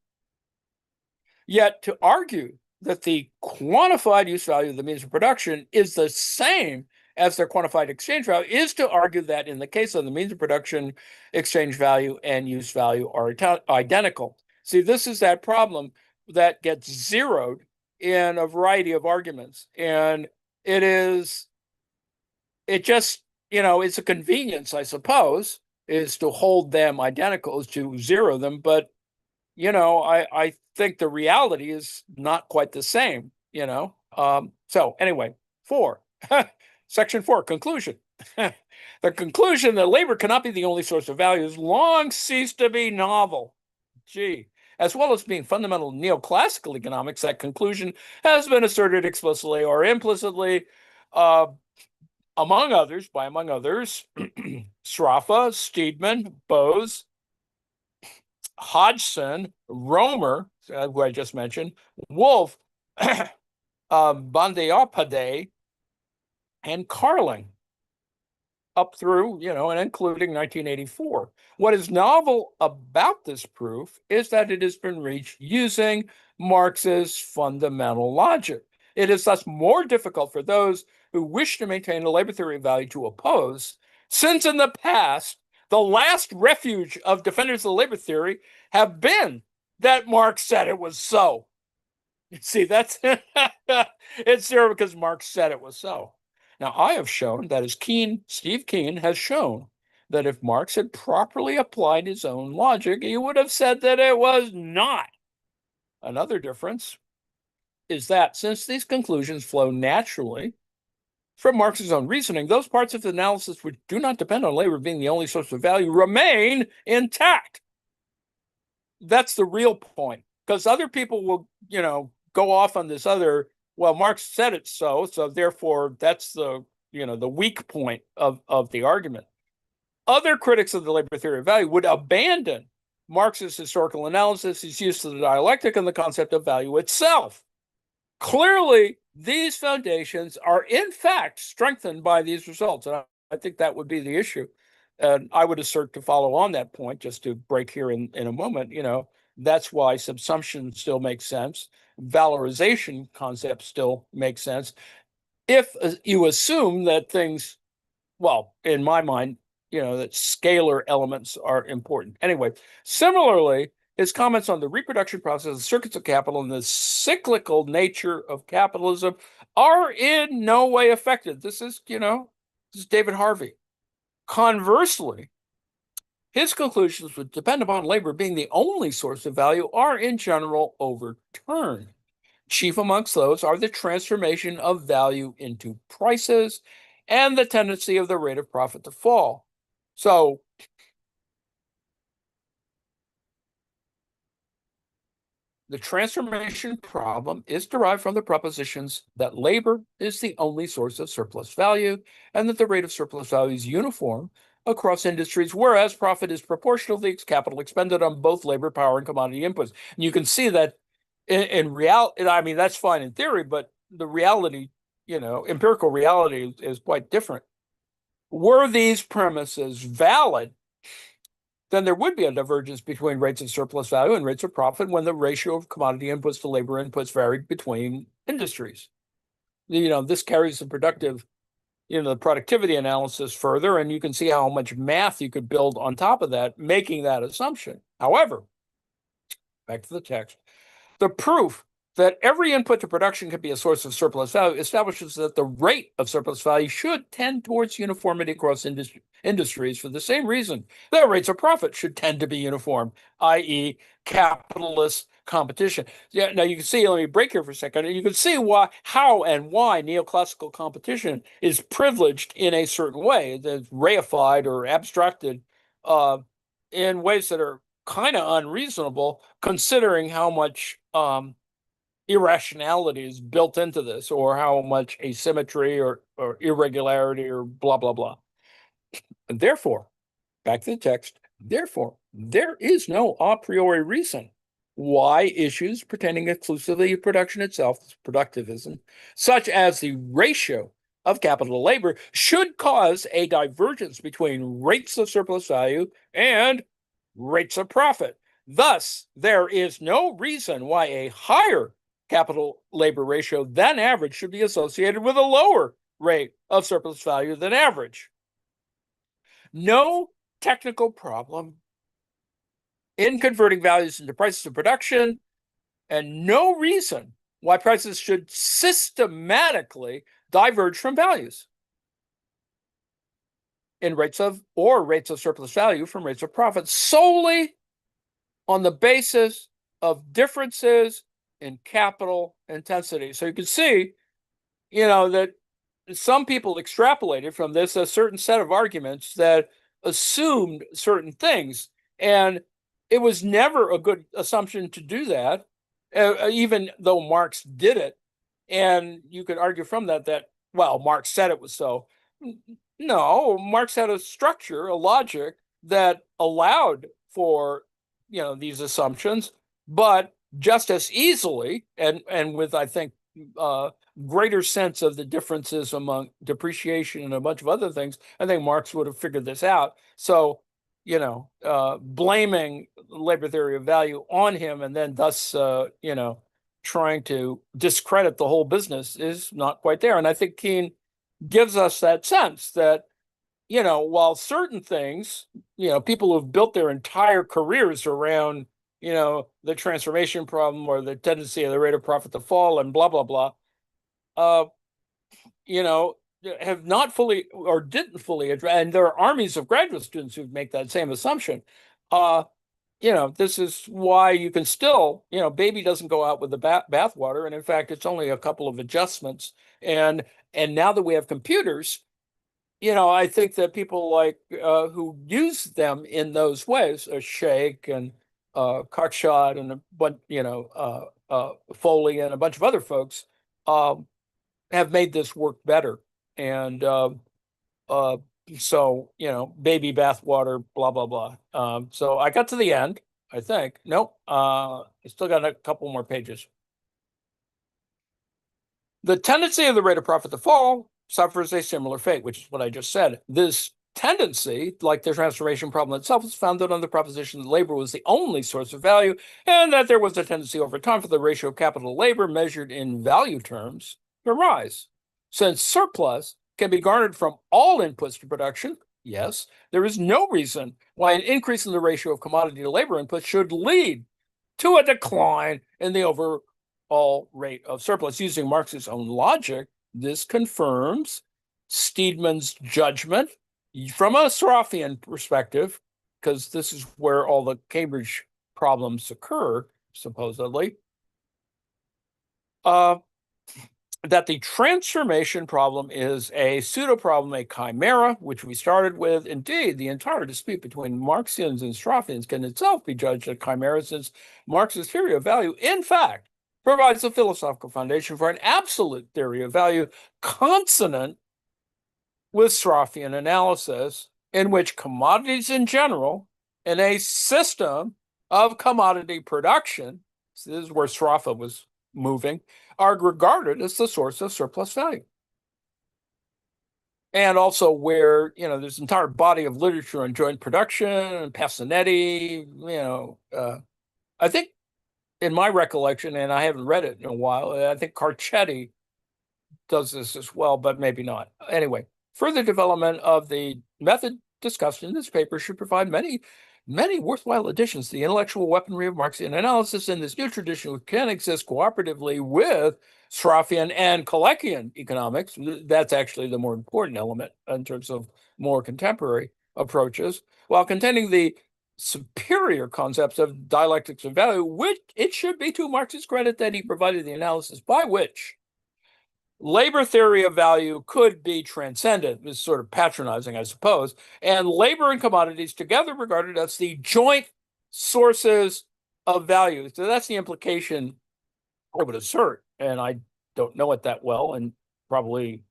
Yet to argue that the quantified use value of the means of production is the same as their quantified exchange value is to argue that in the case of the means of production, exchange value and use value are identical. See, this is that problem that gets zeroed in a variety of arguments. And it just, it's a convenience, I suppose, is to hold them identical, is to zero them. But I think the reality is not quite the same. So anyway, Section 4, conclusion. The conclusion that labor cannot be the only source of value has long ceased to be novel. Gee. As well as being fundamental neoclassical economics, that conclusion has been asserted explicitly or implicitly, among others, Sraffa, Steedman, Bose, Hodgson, Romer, who I just mentioned, Wolf, Bandyopadhyay, and Carling, up through, and including 1984. What is novel about this proof is that it has been reached using Marx's fundamental logic. It is thus more difficult for those who wish to maintain a labor theory of value to oppose, since in the past, the last refuge of defenders of the labor theory have been that Marx said it was so. See, that's it's there because Marx said it was so. Now, I have shown that Steve Keen has shown that if Marx had properly applied his own logic, he would have said that it was not. Another difference is that since these conclusions flow naturally from Marx's own reasoning, those parts of the analysis which do not depend on labor being the only source of value remain intact. That's the real point, because other people will, go off on this other, well, Marx said it so therefore that's the, the weak point of the argument. Other critics of the labor theory of value would abandon Marx's historical analysis, his use of the dialectic, and the concept of value itself. Clearly, these foundations are in fact strengthened by these results. And I think that would be the issue. And I would assert, to follow on that point, just to break here in a moment, that's why subsumption still makes sense. Valorization concept still makes sense. If you assume that things, well, in my mind, that scalar elements are important. Anyway, similarly, his comments on the reproduction process, the circuits of capital, and the cyclical nature of capitalism are in no way affected. This is David Harvey. Conversely, his conclusions, which depend upon labor being the only source of value, are in general overturned. Chief amongst those are the transformation of value into prices and the tendency of the rate of profit to fall. So the transformation problem is derived from the propositions that labor is the only source of surplus value and that the rate of surplus value is uniform across industries, whereas profit is proportional to the capital expended on both labor, power, and commodity inputs. And you can see that in reality, I mean, that's fine in theory, but the reality, empirical reality is quite different. Were these premises valid, then there would be a divergence between rates of surplus value and rates of profit when the ratio of commodity inputs to labor inputs varied between industries. This carries the the productivity analysis further, and you can see how much math you could build on top of that, making that assumption. However, back to the text, the proof that every input to production can be a source of surplus value establishes that the rate of surplus value should tend towards uniformity across industries for the same reason that rates of profit should tend to be uniform, i.e., capitalist competition. Yeah, now you can see, let me break here for a second. You can see how and why neoclassical competition is privileged in a certain way, that's reified or abstracted in ways that are kind of unreasonable, considering how much irrationality is built into this, or how much asymmetry or irregularity or blah, blah, blah. And therefore, back to the text, therefore, there is no a priori reason why issues pertaining exclusively to production itself, productivism, such as the ratio of capital to labor, should cause a divergence between rates of surplus value and rates of profit. Thus, there is no reason why a higher capital labor ratio than average should be associated with a lower rate of surplus value than average. No technical problem in converting values into prices of production, and no reason why prices should systematically diverge from values in rates of surplus value from rates of profit solely on the basis of differences in capital intensity. So you can see, that some people extrapolated from this a certain set of arguments that assumed certain things. And it was never a good assumption to do that, even though Marx did it. And you could argue from that, well, Marx said it was so. No, Marx had a structure, a logic that allowed for, these assumptions, but just as easily and with, I think, greater sense of the differences among depreciation and a bunch of other things, I think Marx would have figured this out. So, blaming labor theory of value on him and then thus, trying to discredit the whole business is not quite there. And I think Keene gives us that sense that, while certain things, people who've built their entire careers around, the transformation problem or the tendency of the rate of profit to fall and blah, blah, blah, have not fully or didn't fully address, and there are armies of graduate students who make that same assumption. This is why you can still, baby doesn't go out with the bathwater. And in fact, it's only a couple of adjustments. And now that we have computers, I think that people like who use them in those ways, Shake and Cockshot and Foley and a bunch of other folks have made this work better. And so, baby bathwater, blah, blah, blah. So I got to the end, I think. Nope. I still got a couple more pages. The tendency of the rate of profit to fall suffers a similar fate, which is what I just said. This tendency, like the transformation problem itself, is founded on the proposition that labor was the only source of value, and that there was a tendency over time for the ratio of capital to labor measured in value terms to rise. Since surplus can be garnered from all inputs to production, yes, there is no reason why an increase in the ratio of commodity to labor inputs should lead to a decline in the overall rate of surplus. Using Marx's own logic, this confirms Steedman's judgment from a Sraffian perspective, because this is where all the Cambridge problems occur, supposedly, that the transformation problem is a pseudo-problem, a chimera, which we started with. Indeed, the entire dispute between Marxians and Sraffians can itself be judged a chimera, since Marx's theory of value, in fact, provides a philosophical foundation for an absolute theory of value consonant with Sraffian analysis, in which commodities in general, in a system of commodity production, so this is where Sraffa was moving, are regarded as the source of surplus value. And also where, there's an entire body of literature on joint production and Passanetti, I think in my recollection, and I haven't read it in a while, I think Carcetti does this as well, but maybe not. Anyway, further development of the method discussed in this paper should provide many many worthwhile additions to the intellectual weaponry of Marxian analysis in this new tradition can exist cooperatively with Sraffian and Kalekian economics. That's actually the more important element in terms of more contemporary approaches, while containing the superior concepts of dialectics of value, which it should be to Marx's credit that he provided the analysis by which labor theory of value could be transcended. This is sort of patronizing, I suppose, and labor and commodities together regarded as the joint sources of value. So that's the implication I would assert, and I don't know it that well, and probably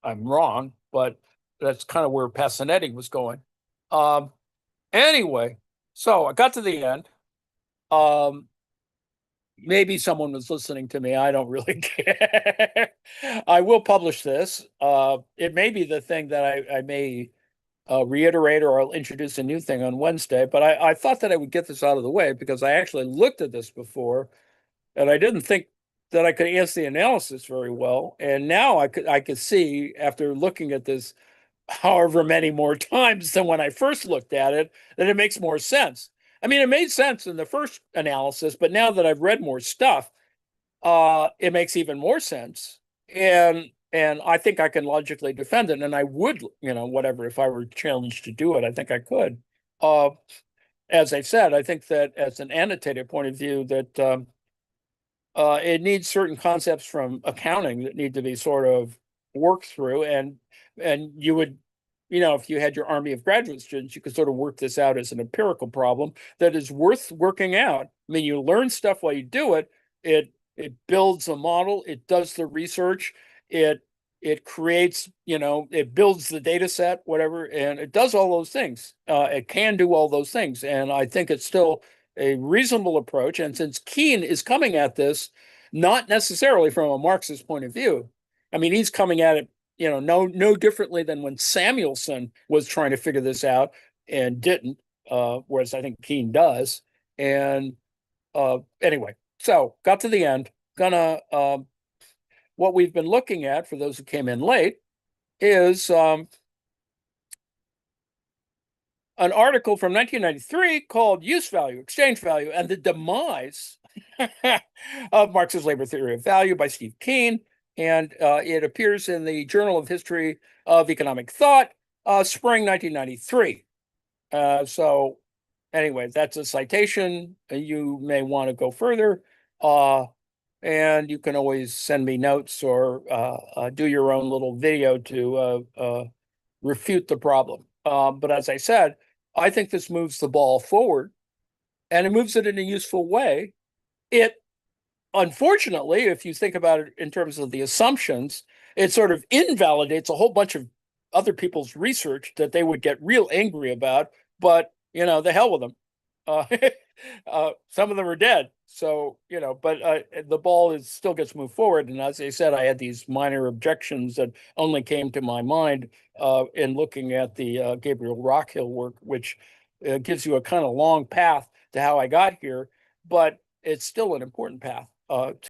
I'm wrong, but that's kind of where Passanetti was going. Um, anyway, so I got to the end. Um, Maybe someone was listening to me. I don't really care. I will publish this. It may be the thing that I may reiterate, or I'll introduce a new thing on Wednesday. But I thought that I would get this out of the way because I actually looked at this before, and I didn't think that I could answer the analysis very well. And now I could see, after looking at this however many more times than when I first looked at it, that it makes more sense. I mean, it made sense in the first analysis, but now that I've read more stuff, it makes even more sense. And I think I can logically defend it, and I would, whatever, if I were challenged to do it, I think I could. Uh, as I said, I think that as an annotated point of view, that it needs certain concepts from accounting that need to be sort of worked through, and you would, if you had your army of graduate students, you could sort of work this out as an empirical problem that is worth working out. I mean, you learn stuff while you do it. It builds a model, it does the research, it creates, it builds the data set, whatever, and it does all those things. It can do all those things, and I think it's still a reasonable approach. And since Keene is coming at this not necessarily from a Marxist point of view, I mean, he's coming at it, no differently than when Samuelson was trying to figure this out and didn't, whereas I think Keene does. And anyway, so got to the end. What we've been looking at, for those who came in late, is an article from 1993 called Use Value, Exchange Value, and the Demise of Marx's Labor Theory of Value by Steve Keene. And it appears in the Journal of History of Economic Thought, spring 1993. So anyway, that's a citation. You may want to go further. And you can always send me notes, or do your own little video to refute the problem. But as I said, I think this moves the ball forward, and it moves it in a useful way. It, unfortunately, if you think about it in terms of the assumptions, it sort of invalidates a whole bunch of other people's research that they would get real angry about. But, the hell with them. Some of them are dead. So, but the ball still gets moved forward. And as I said, I had these minor objections that only came to my mind in looking at the Gabriel Rockhill work, which gives you a kind of long path to how I got here, but it's still an important path